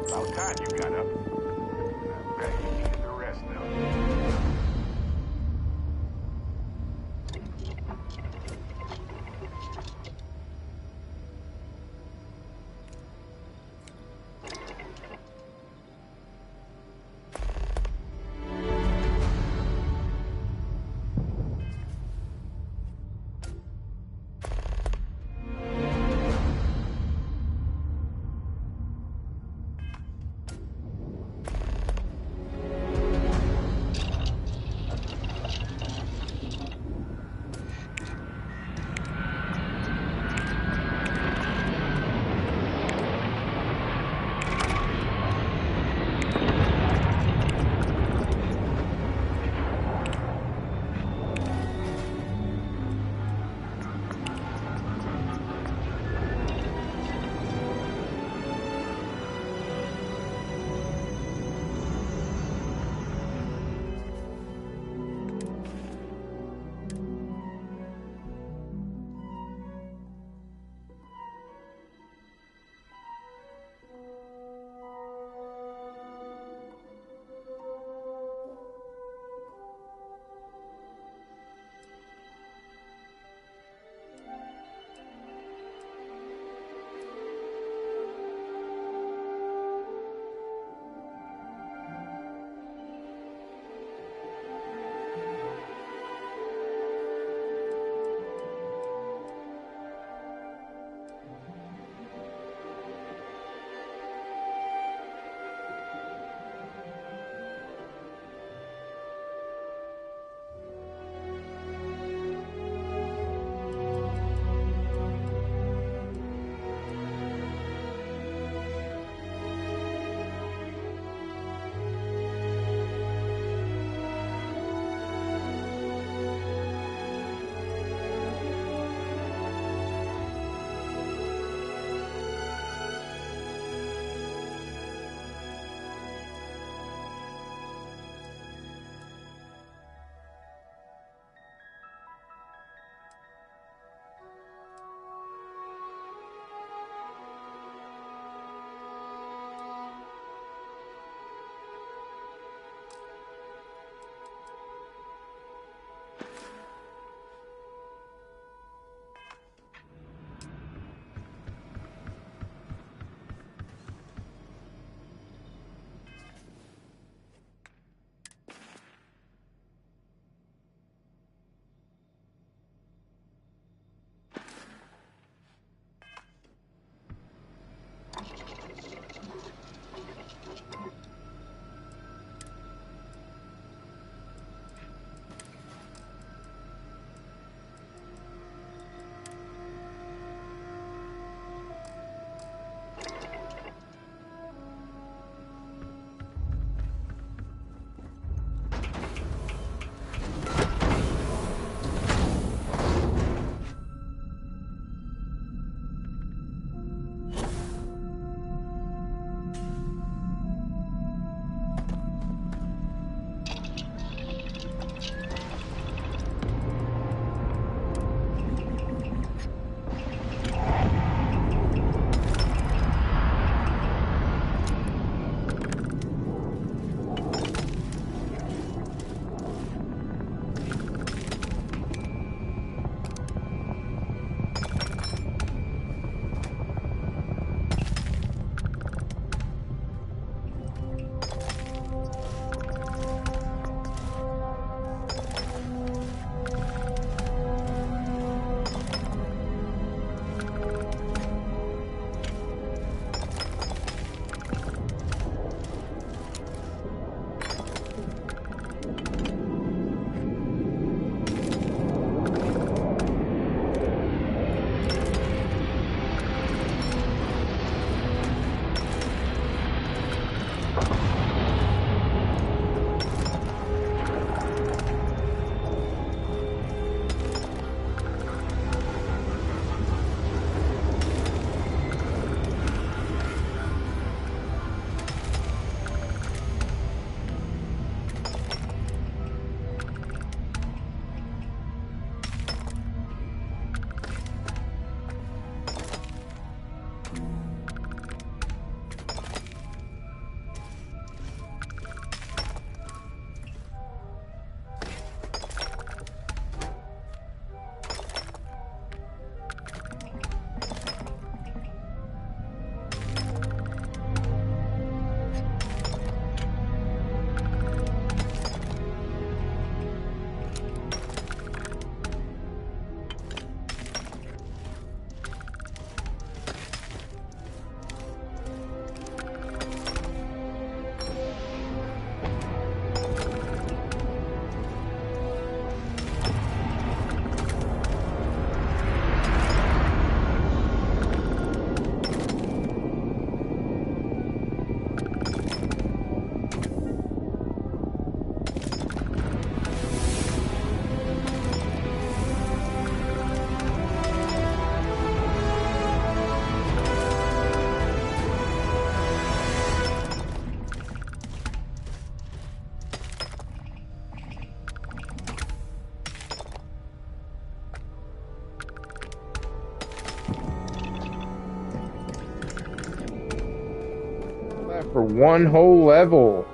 About time you got up. I bet you needed the rest, though. for one whole level.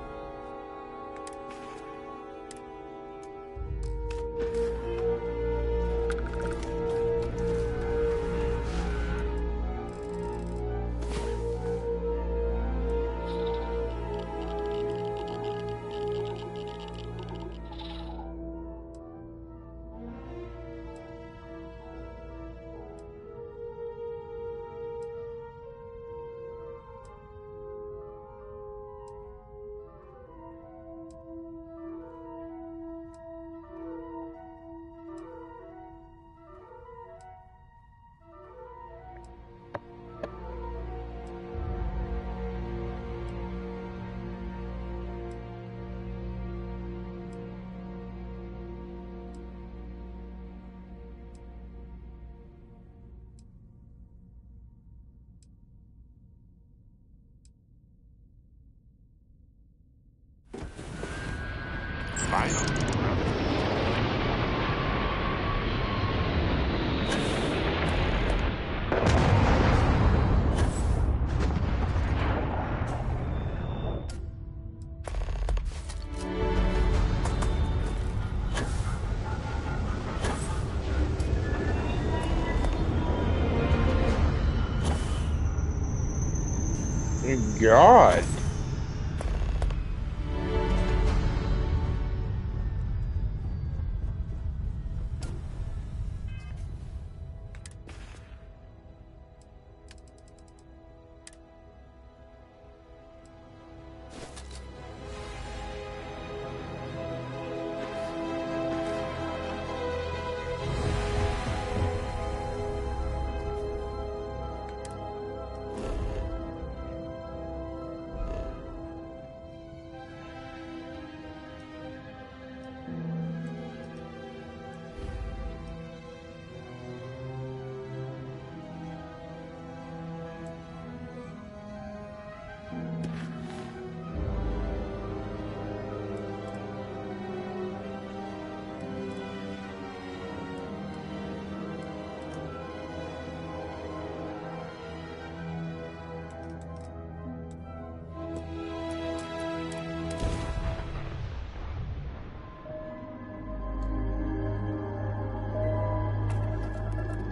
God.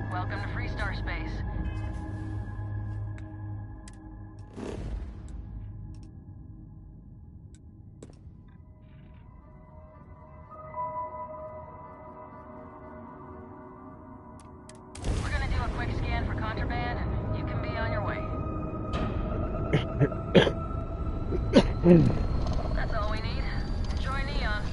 Welcome to Freestar Space. We're gonna do a quick scan for contraband, and you can be on your way. That's all we need. Enjoy Neon.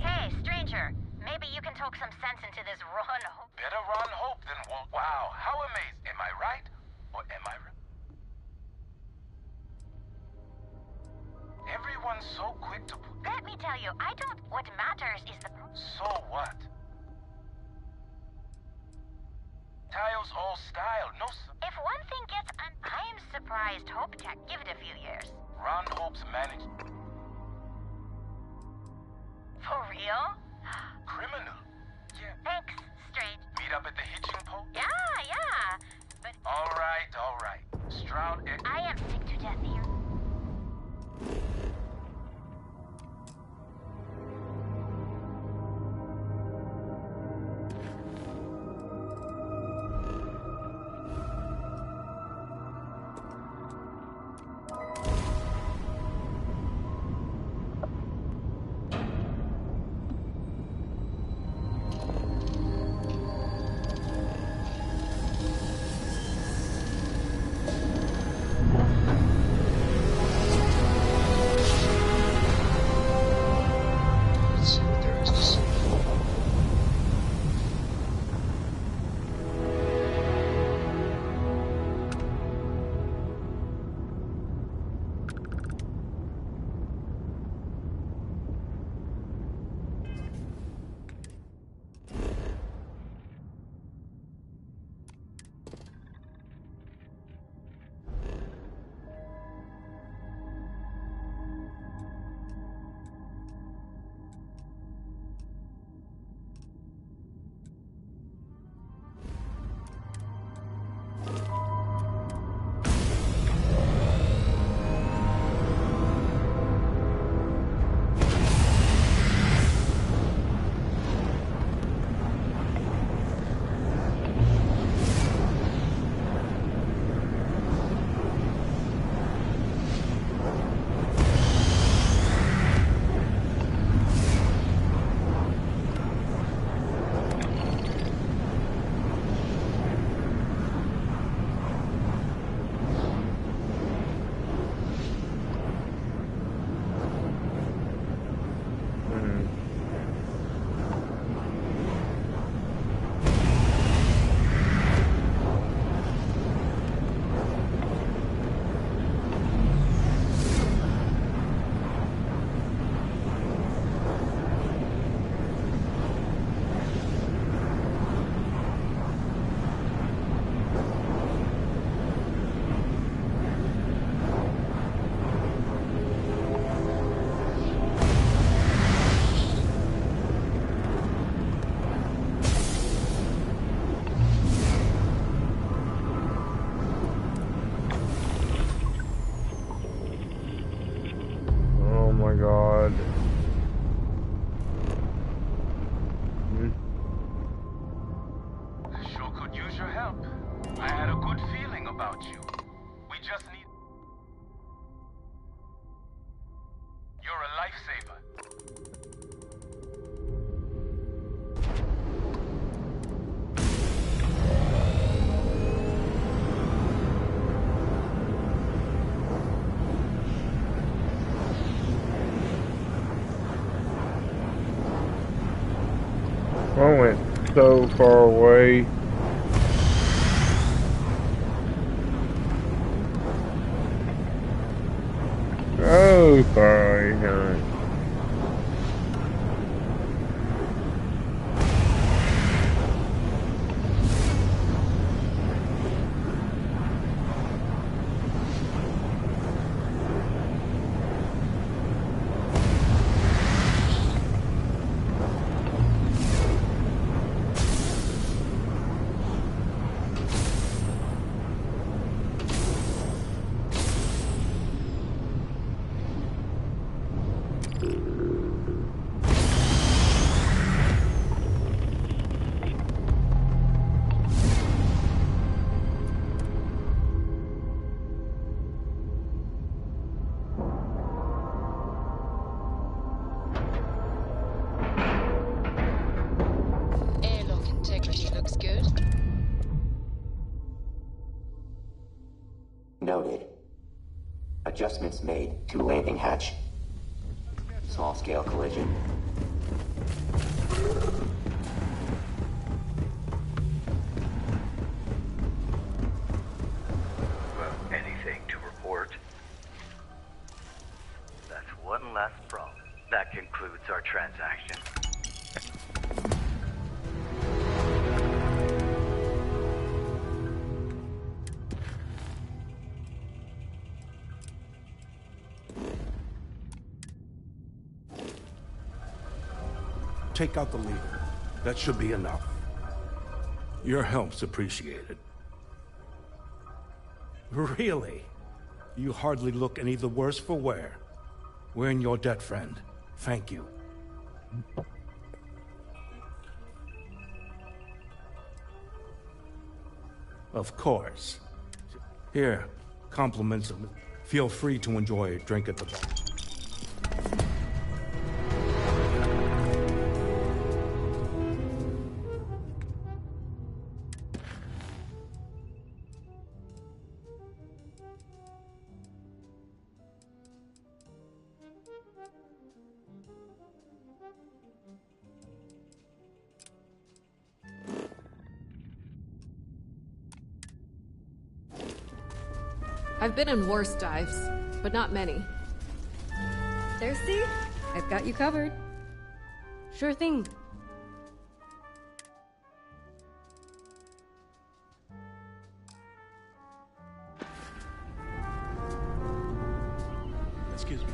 Hey, stranger. Maybe you can talk some sense into this Ron Hope. Better Ron Hope than Walt. Wow, how amazing. Am I right? Or am I right? Everyone's so quick to put... Let me tell you, I don't... What matters is the... So what? Tayo's all style, no... If one thing gets I am surprised Hope Tech. Give it a few years. Ron Hope's managed... For real? Criminal. Yeah. Thanks, Strange. Meet up at the hitching pole? Yeah. But... All right. Stroud... I am sick to death here. I went so far away. So far behind. Airlock integrity looks good. Noted. Adjustments made to landing hatch. Small-scale collision. Anything to report? That's one less problem. That concludes our transaction. Take out the leader. That should be enough. Your help's appreciated. Really? You hardly look any the worse for wear. We're in your debt, friend. Thank you. Of course. Here, compliments of me. Feel free to enjoy a drink at the bar. I've been in worse dives, but not many. Thirsty? I've got you covered. Sure thing. Excuse me.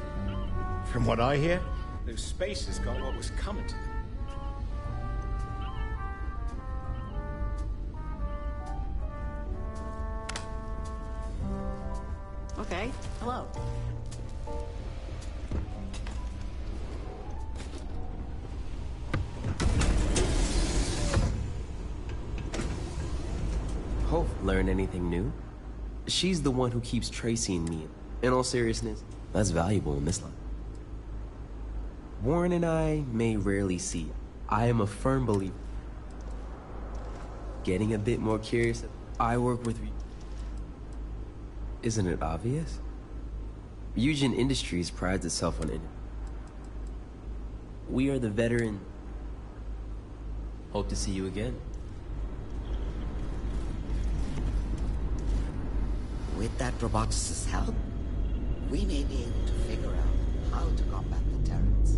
From what I hear, those spaces got what was coming to them. Okay, hello. Hope learn anything new? She's the one who keeps Tracy and me. In all seriousness, that's valuable in this life. Warren and I may rarely see. I am a firm believer. Getting a bit more curious. I work with... Isn't it obvious? Eugen Industries prides itself on it. We are the veteran. Hope to see you again. With that roboticist's help, we may be able to figure out how to combat the Terrans.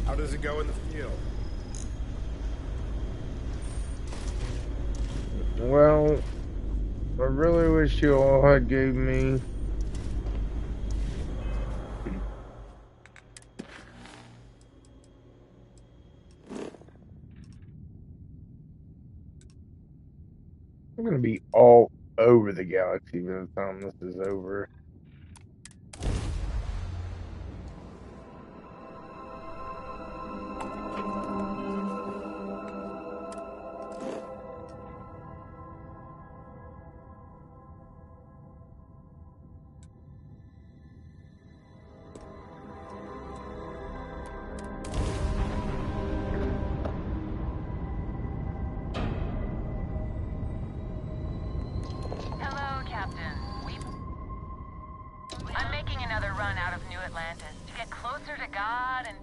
How does it go in the field? Well, I really wish you all had gave me I'm gonna be all over the galaxy by the time this is over. Hello, Captain. I'm making another run out of New Atlantis to get closer to God and...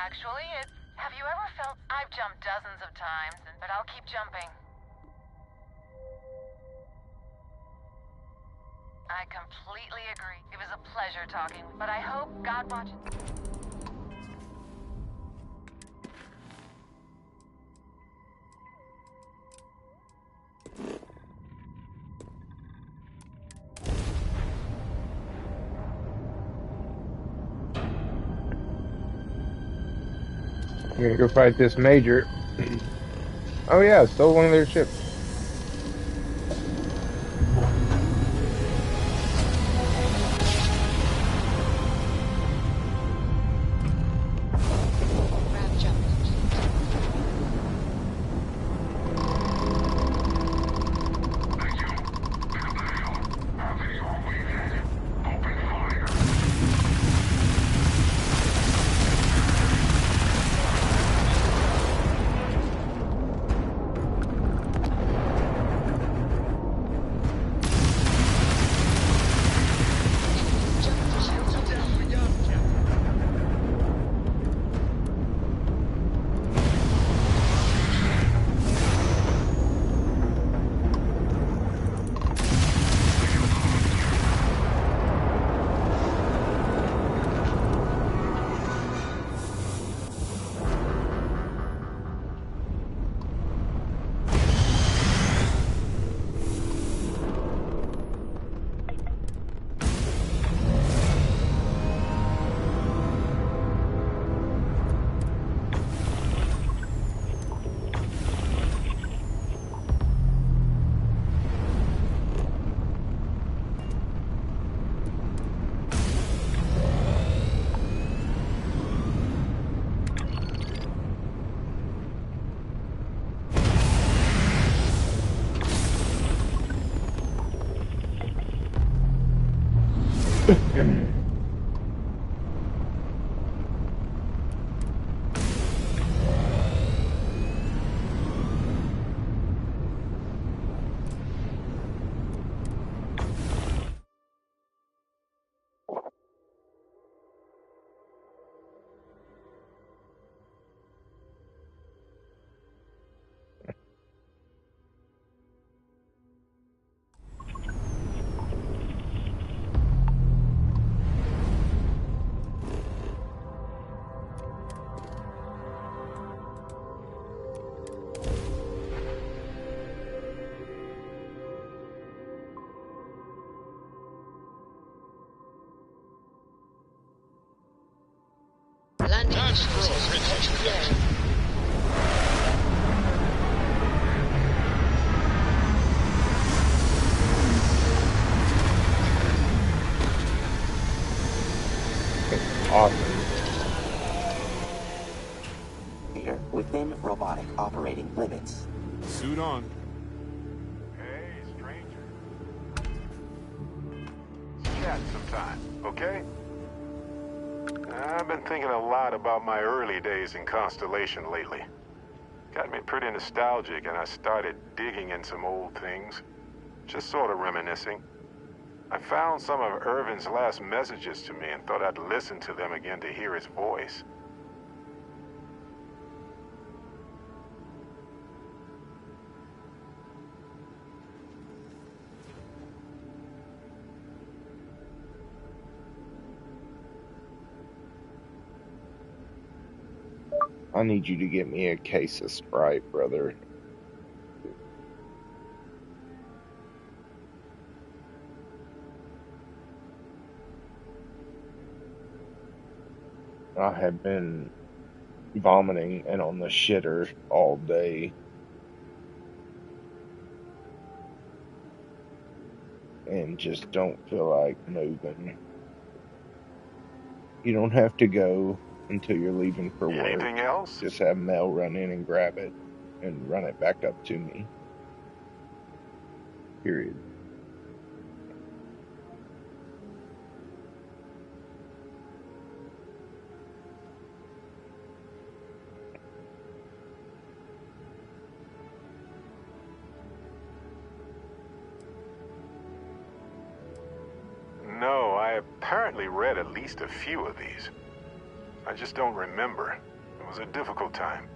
actually. Have you ever felt... I've jumped dozens of times, but I'll keep jumping. I completely agree. It was a pleasure talking, but I hope God watches... I'm gonna go fight this major. Oh yeah, stole one of their ships. Landing initiated. Awesome. Here, within robotic operating limits. Suit on. Hey, stranger. Chat sometime, okay? I've been thinking a lot about my early days in Constellation lately. Got me pretty nostalgic, and I started digging in some old things. Just sort of reminiscing. I found some of Irvin's last messages to me and thought I'd listen to them again to hear his voice. I need you to get me a case of Sprite, brother. I have been vomiting and on the shitter all day. And just don't feel like moving. You don't have to go until you're leaving for work. Anything else? Just have Mel run in and grab it and run it back up to me. Period. No, I apparently read at least a few of these. I just don't remember. It was a difficult time.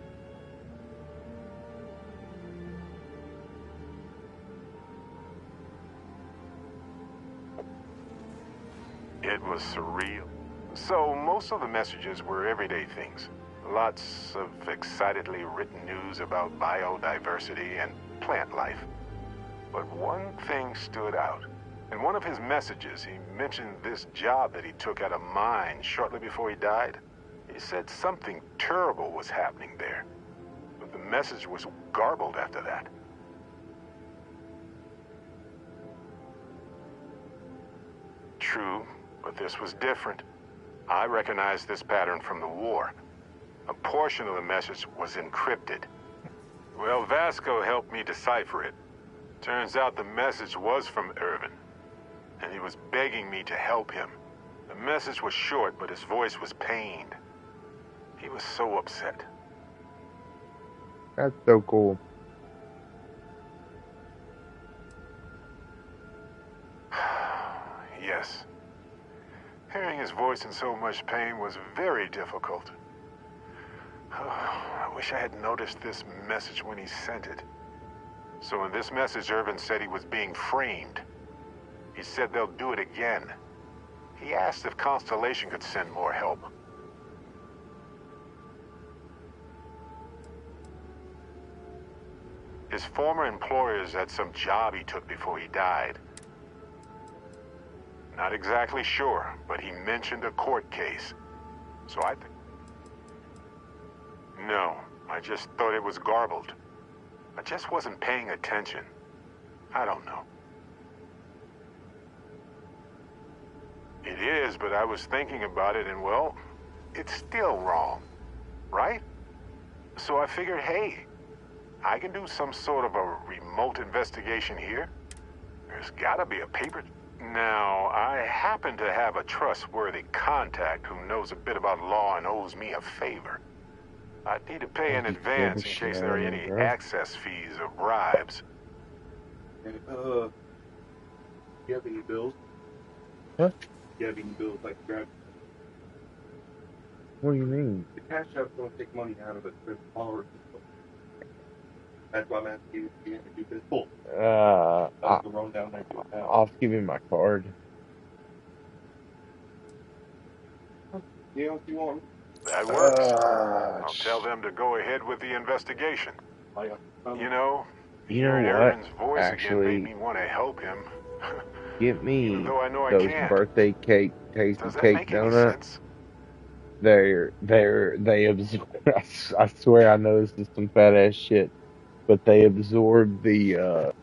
It was surreal. So most of the messages were everyday things. Lots of excitedly written news about biodiversity and plant life. But one thing stood out. In one of his messages, he mentioned this job that he took at a mine shortly before he died. He said something terrible was happening there. But the message was garbled after that. True, but this was different. I recognized this pattern from the war. A portion of the message was encrypted. Well, Vasco helped me decipher it. Turns out the message was from Irvin, and he was begging me to help him. The message was short, but his voice was pained. He was so upset. That's so cool. Yes. Hearing his voice in so much pain was very difficult. I wish I had noticed this message when he sent it. So in this message, Irvin said he was being framed. He said they'll do it again. He asked if Constellation could send more help. His former employers had some job he took before he died. Not exactly sure, but he mentioned a court case. So I think... No, I just thought it was garbled. I just wasn't paying attention. I don't know. It is, but I was thinking about it and, well, it's still wrong, right? So I figured, hey, I can do some sort of a remote investigation here. There's gotta be a paper... Now, I happen to have a trustworthy contact who knows a bit about law and owes me a favor. I'd need to pay in advance in case there are any access fees or bribes. Do you have any bills? What? Do you have any bills like grab? What do you mean? The cash app's going to take money out of it for $1. That's why I'm asking you if you have to do this. Full. I'll run down there to a I'll give you my card. You know what you want? That works. I'll tell them to go ahead with the investigation. You know what? Irvin's voice Actually, again made me want to help him. get me Even though I know I those can't. birthday cake, tasty Does that cake make any donuts. sense? They absorb. I swear I know this is some fat ass shit, but they absorb the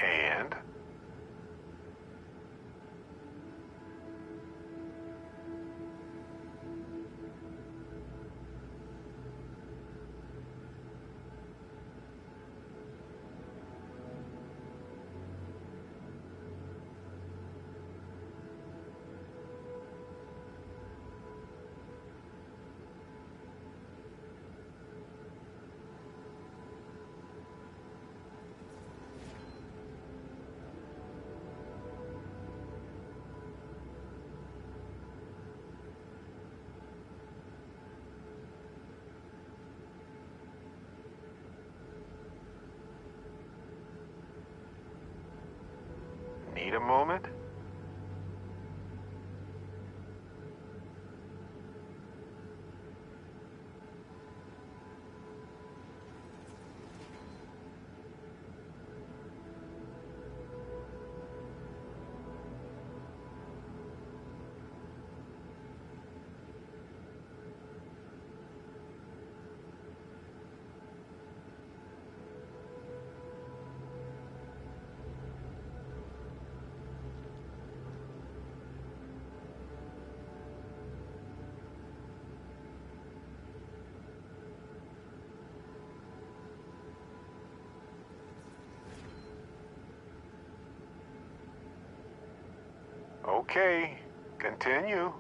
And? Need a moment? Okay, continue.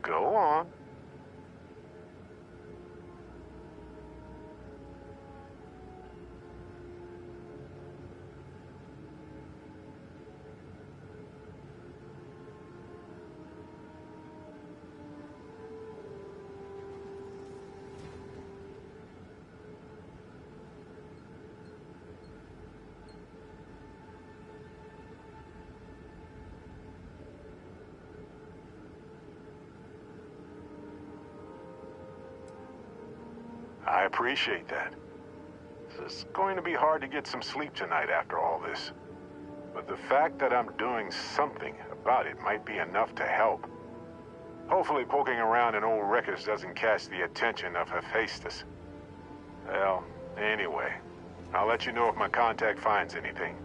Go on. I appreciate that. It's going to be hard to get some sleep tonight after all this. But the fact that I'm doing something about it might be enough to help. Hopefully poking around in old records doesn't catch the attention of Hephaestus. Well, anyway, I'll let you know if my contact finds anything.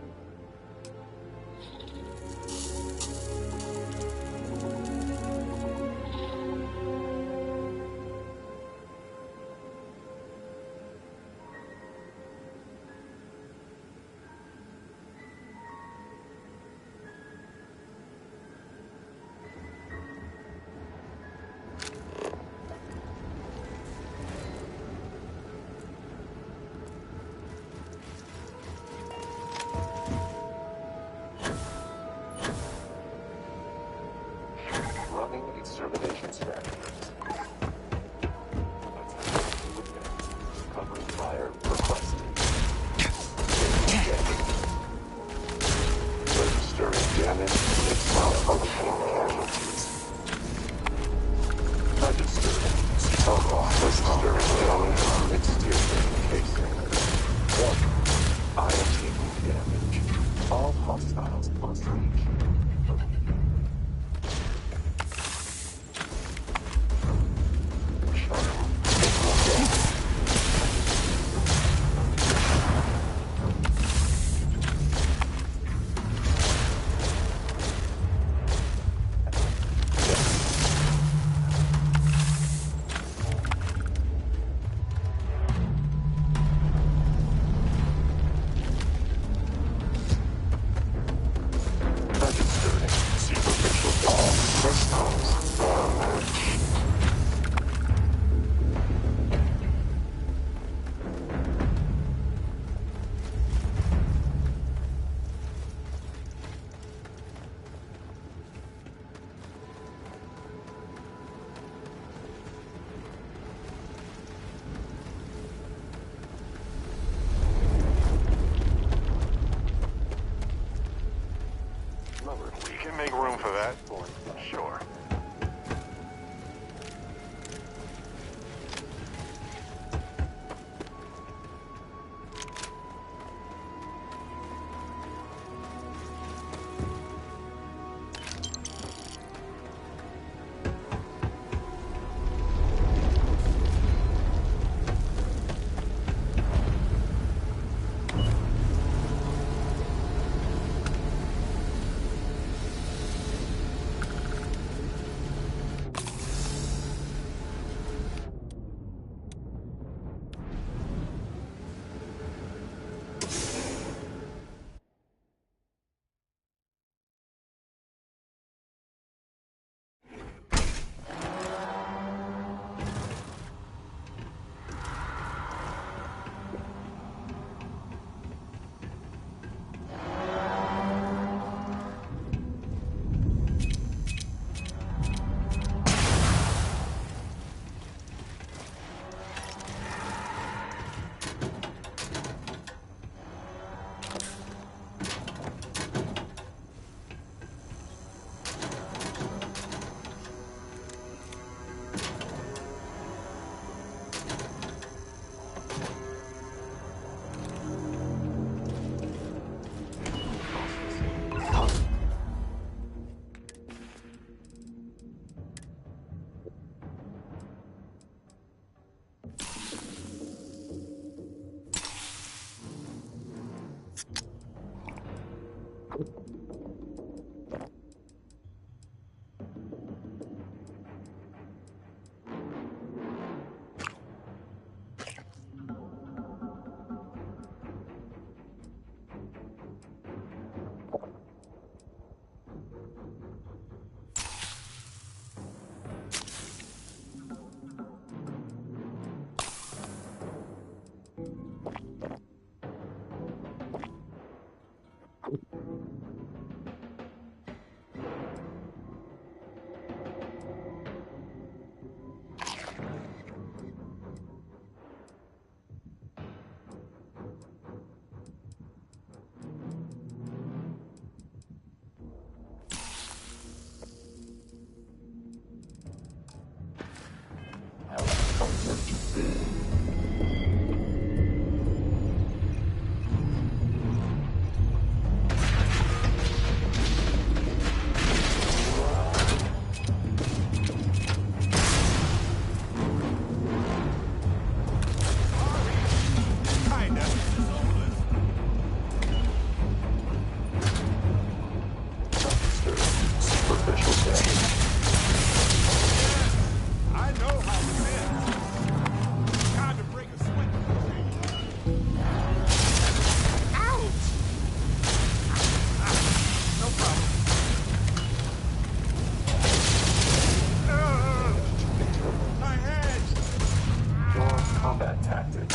combat tactic.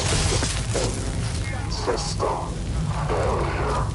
System failure.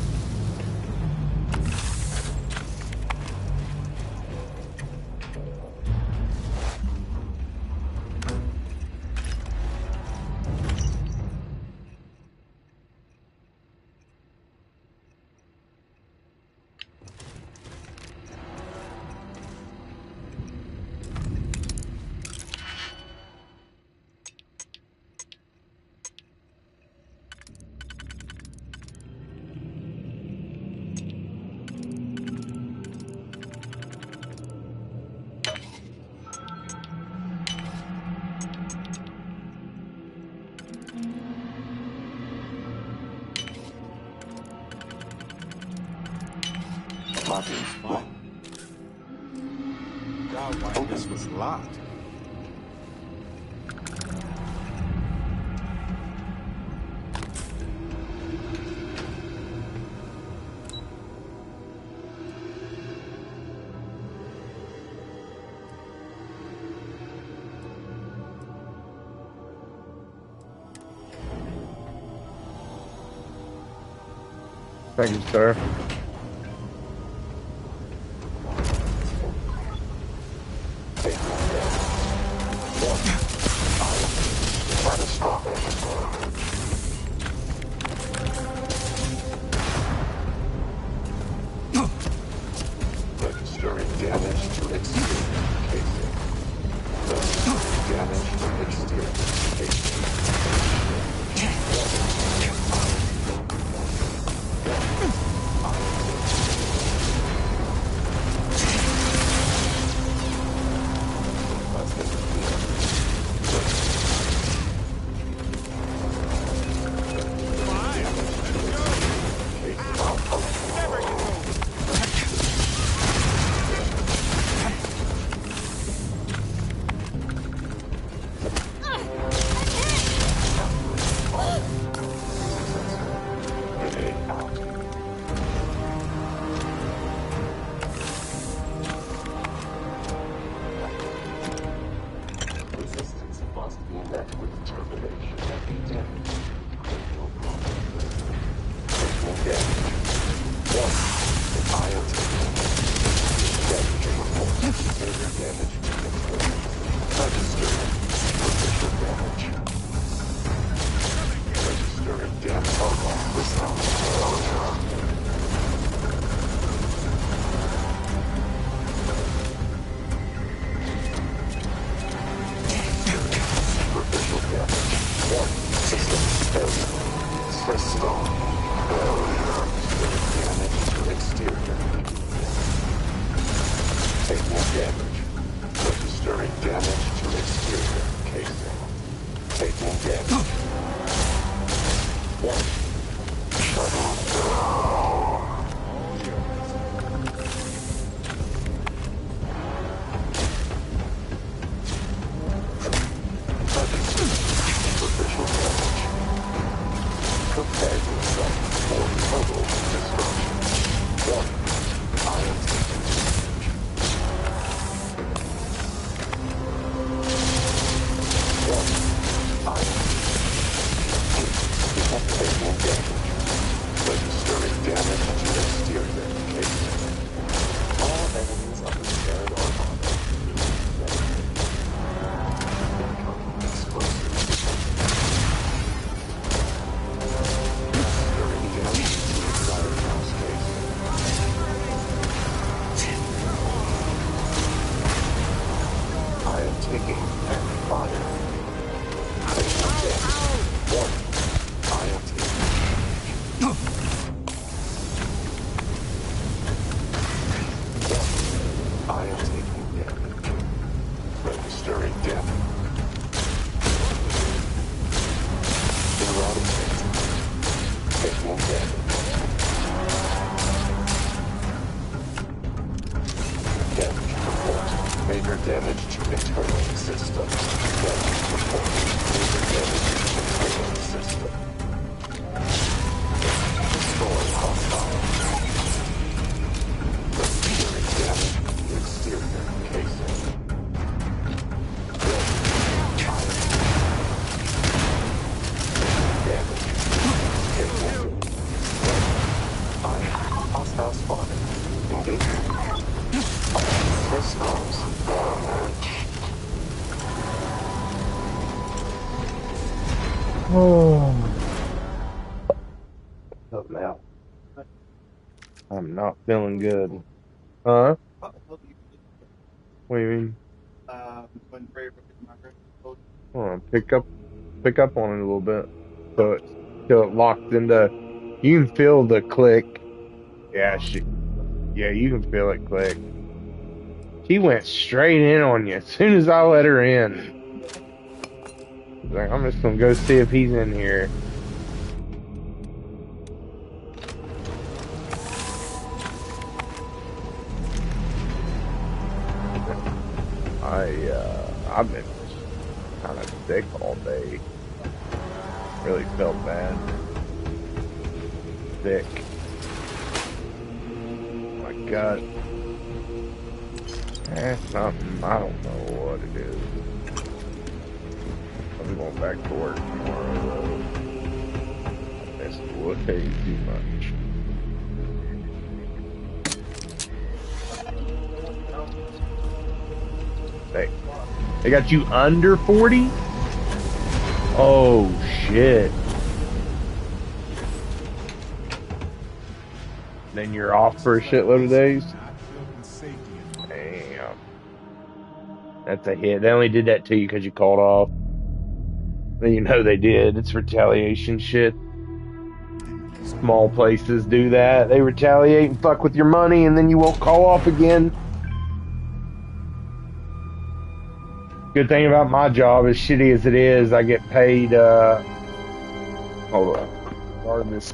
What? God, why this was locked. Thank you, sir. Registering damage to exterior casing. Damage to exterior casing. System Oh, now I'm not feeling good. Huh? What do you mean? Hold on, pick up on it a little bit. So it locks into. You can feel the click. Yeah, yeah, you can feel it click. She went straight in on you as soon as I let her in. She's like, I'm just gonna go see if he's in here. I've been kind of sick all day. Really felt bad. Sick. My gut. Something. I don't know what it is. I'm going back to work tomorrow though. I missed way too much. They got you under 40? Oh shit. Then you're off for a shitload of days? Damn. That's a hit. They only did that to you because you called off. Then you know they did. It's retaliation shit. Small places do that. They retaliate and fuck with your money and then you won't call off again. Good thing about my job, as shitty as it is, I get paid, hold on. Pardon this.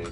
May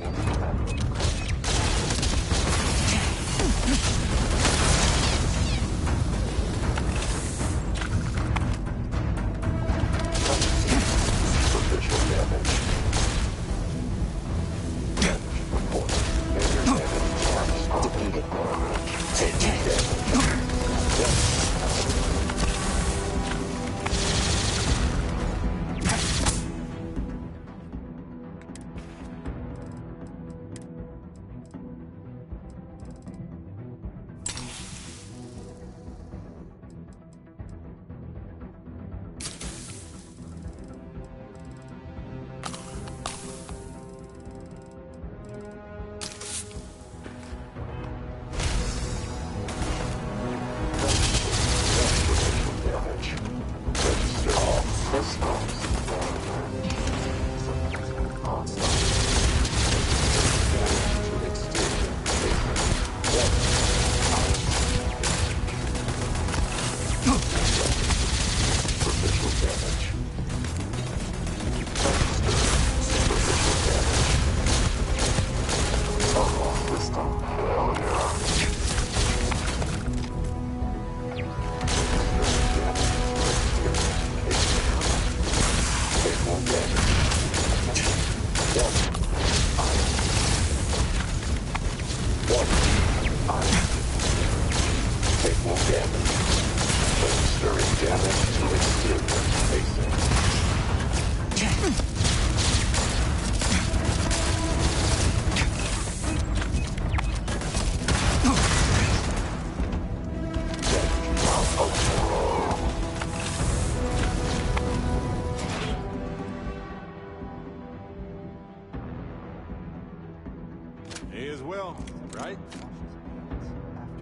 as well, right?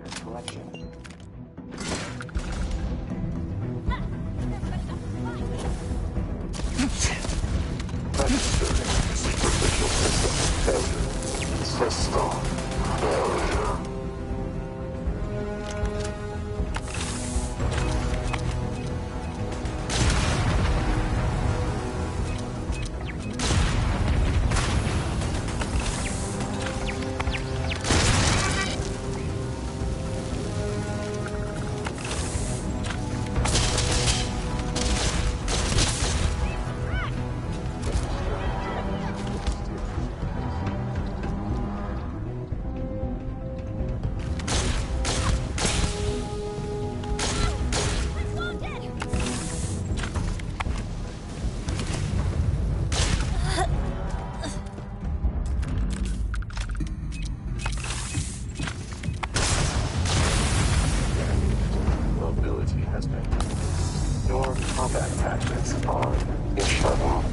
After collection. System failure. Mobility has been. Your combat tactics are in trouble.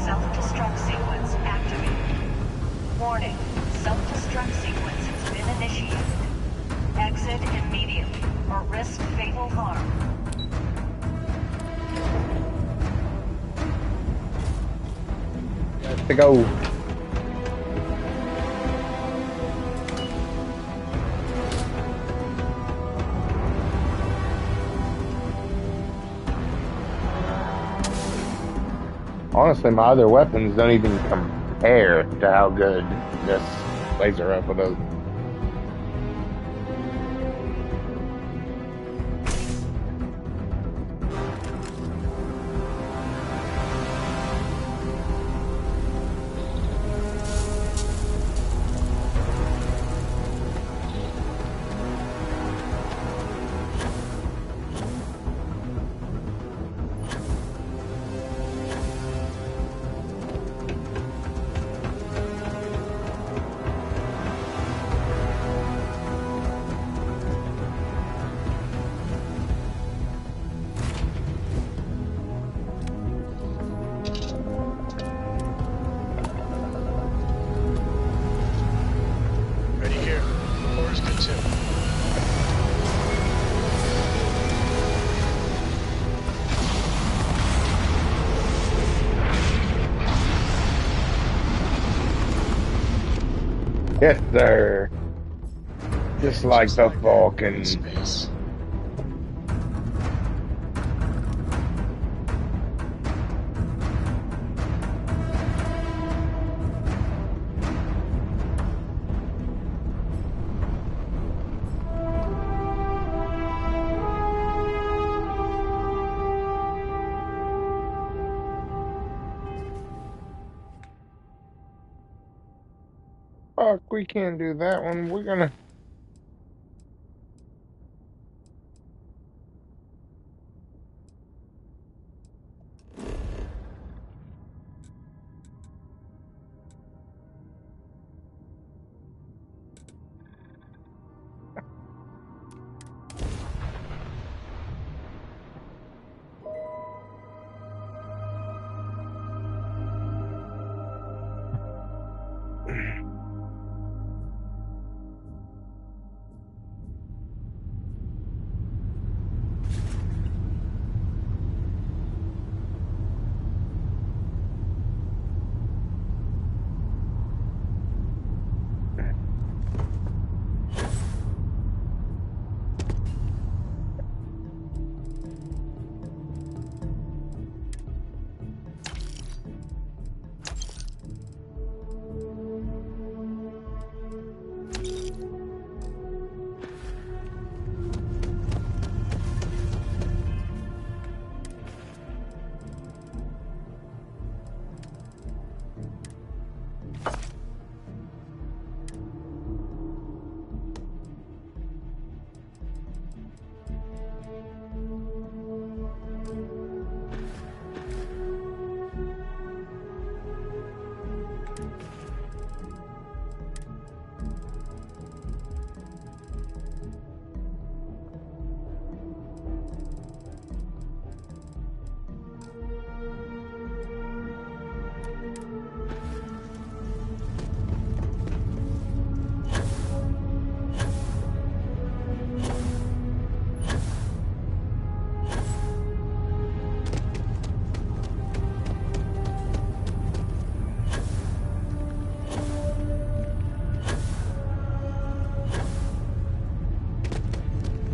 Self-destruct sequence activated. Warning, self-destruct sequence has been initiated. Exit immediately or risk fatal harm. To go. Honestly, my other weapons don't even compare to how good this laser rifle does. doors good too. Yes, sir. Just like the Vulcan. Space. Fuck, we can't do that one. We're gonna.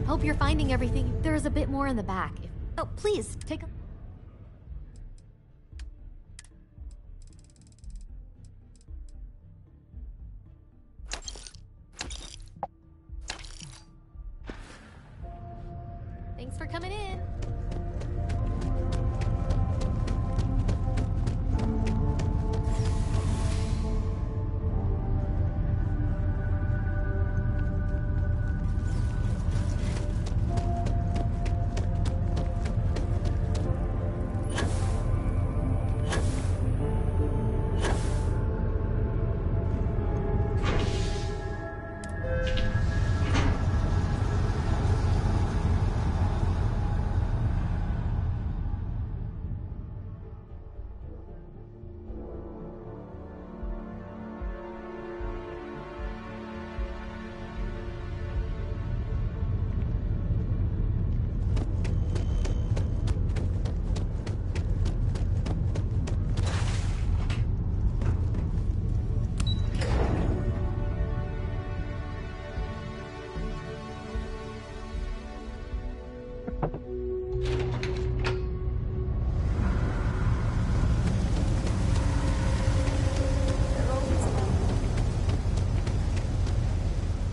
Hope you're finding everything. There is a bit more in the back. Oh, please, take a... Thanks for coming in.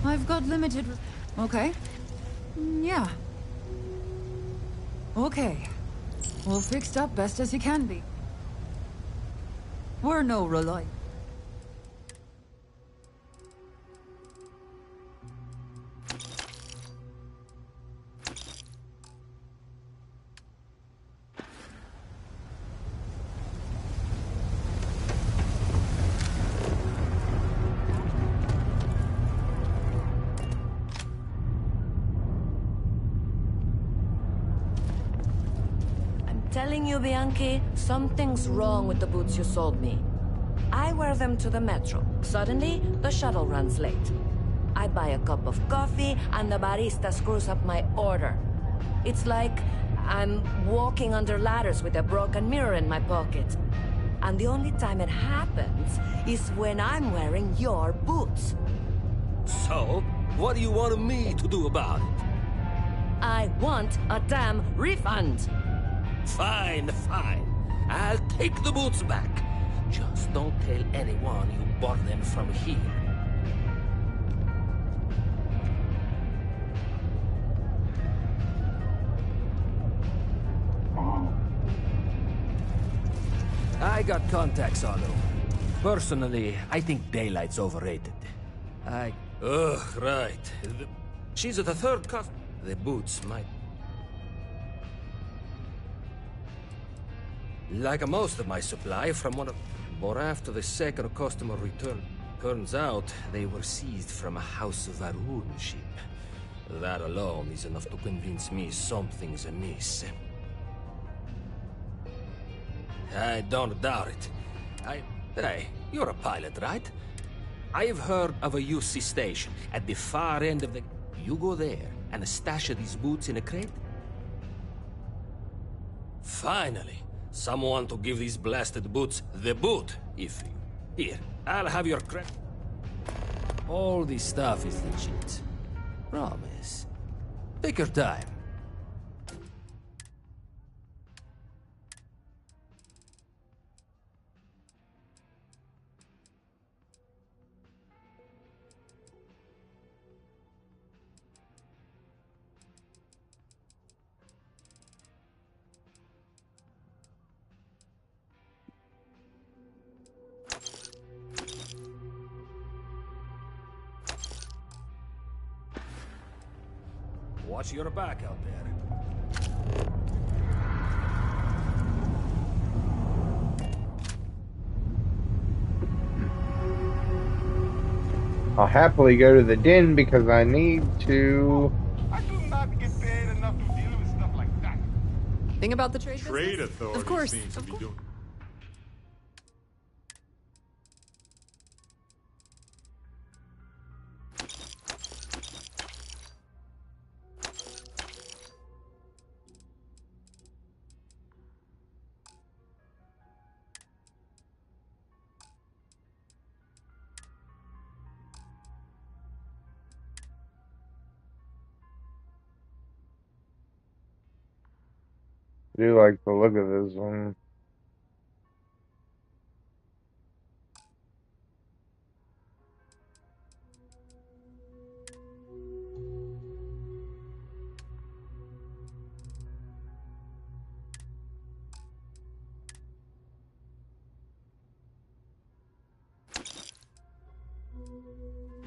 I've got limited... Okay. Yeah. Okay. All fixed up best as you can be. We're no rely. Telling you, Bianchi, something's wrong with the boots you sold me. I wear them to the metro. Suddenly, the shuttle runs late. I buy a cup of coffee and the barista screws up my order. It's like I'm walking under ladders with a broken mirror in my pocket. And the only time it happens is when I'm wearing your boots. So, what do you want me to do about it? I want a damn refund. Fine, fine. I'll take the boots back. Just don't tell anyone you bought them from here. I got contacts all over. Personally, I think daylight's overrated. Ugh, right. She's at the third customer. The boots might... Like most of my supply from one of... But after the second customer returned, turns out they were seized from a House of Arun ship. That alone is enough to convince me something's amiss. I don't doubt it. Hey, you're a pilot, right? I've heard of a UC station at the far end of the... You go there and stash these boots in a crate? Finally, someone to give these blasted boots the boot, if you... Here, I'll have your credit. All this stuff is legit. Promise. Take your time. Watch your back out there. I'll happily go to the den because I need to. I do not get paid enough to deal with stuff like that. Thing about the trade Trade business? authority Of course. seems to be doing. I do like the look of this one.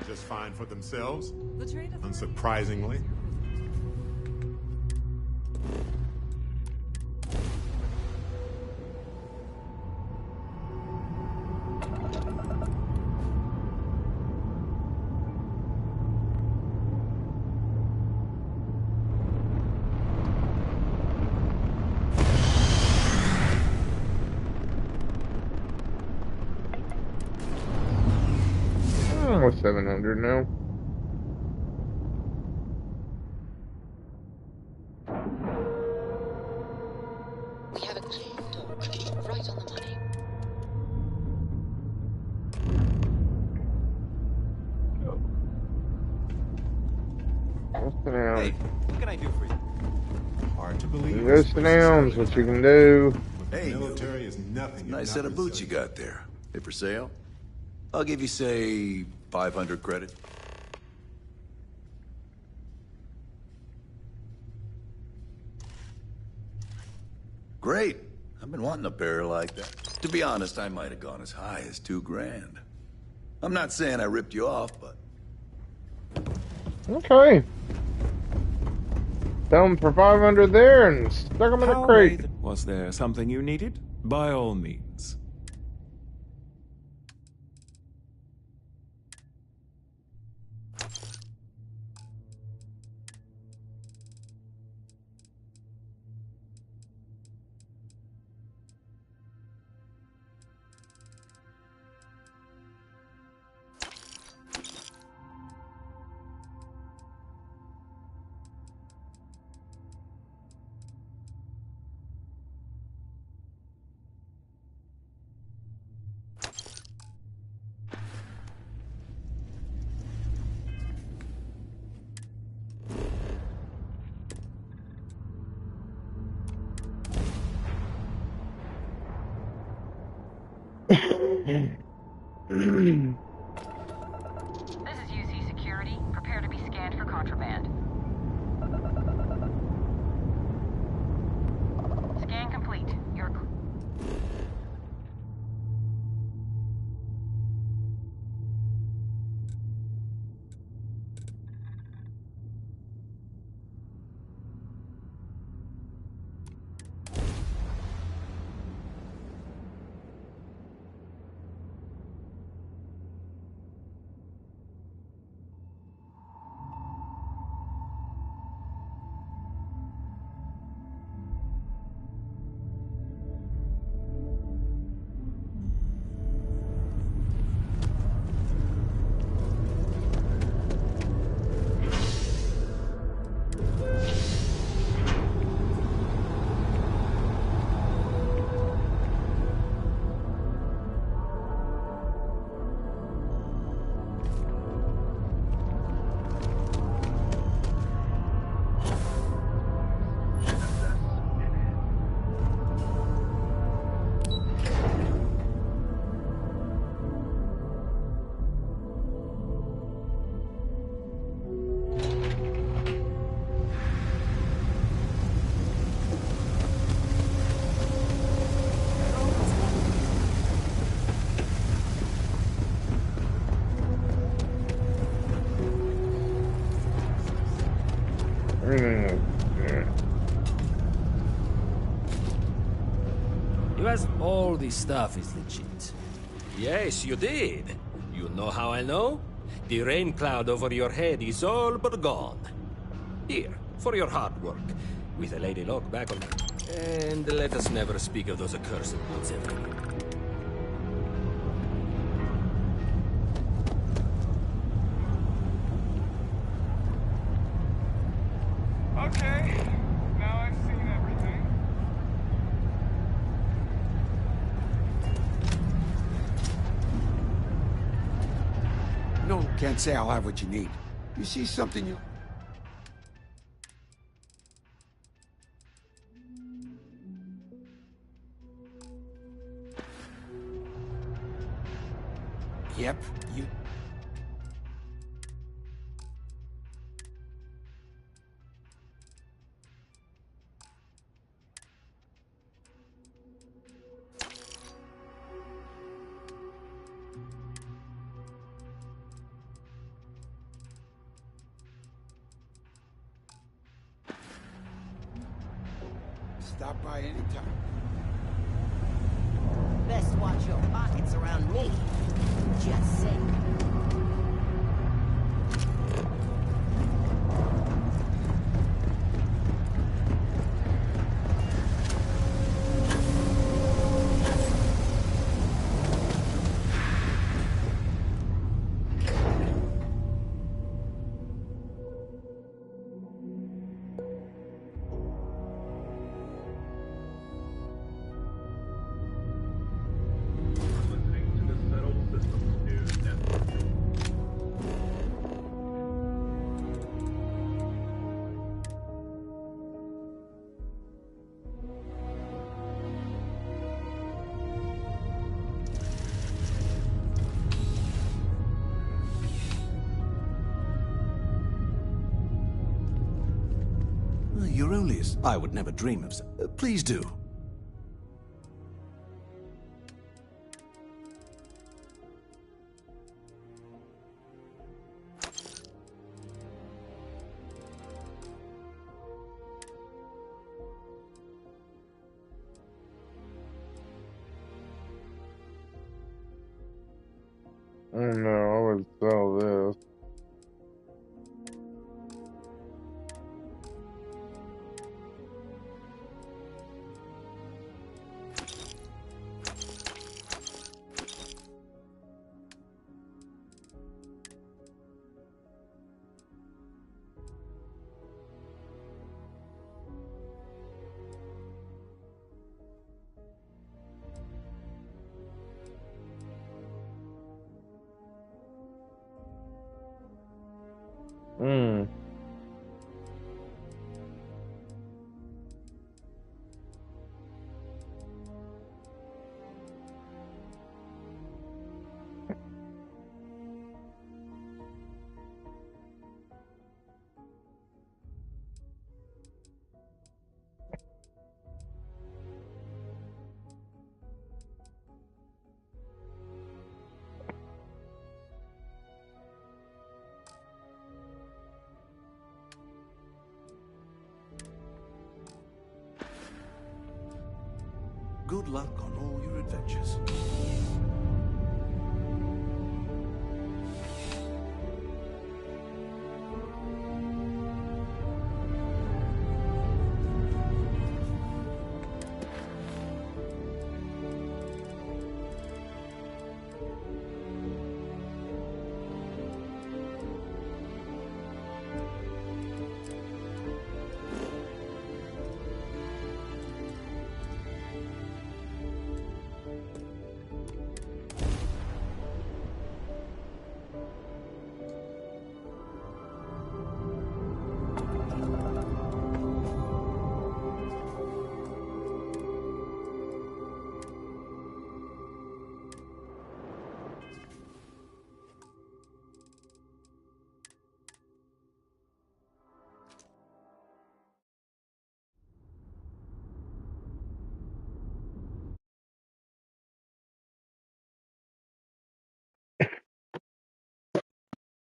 Just fine for themselves, The trade unsurprisingly. Almost 700 now. We have a clean talk, right on the money. Sit down. Hey, what can I do for you? Hard to believe. You go sit down, is what you can do. Hey, military is nothing. Nice set of boots you got there. They for sale? I'll give you, say, 500 credit. Great. I've been wanting a pair like that. To be honest, I might have gone as high as $2,000. I'm not saying I ripped you off, but... Okay. Sell them for 500 there and stuck them in a crate. Was there something you needed? By all means. This is UC Security. Prepare to be scanned for contraband. Scan complete. You're... US, all this stuff is legit. Yes, you did. You know how I know? The rain cloud over your head is all but gone. Here, for your hard work. With a lady lock back on... And let us never speak of those accursed woods ever again. Okay, now I've seen everything. No, can't say I'll have what you need. You see something you... Yep, you... Stop by anytime. Best watch your pockets around me. Just saying. Eurolius, I would never dream of... please do. Oh no, I would sell this. Hmm. good luck on all your adventures.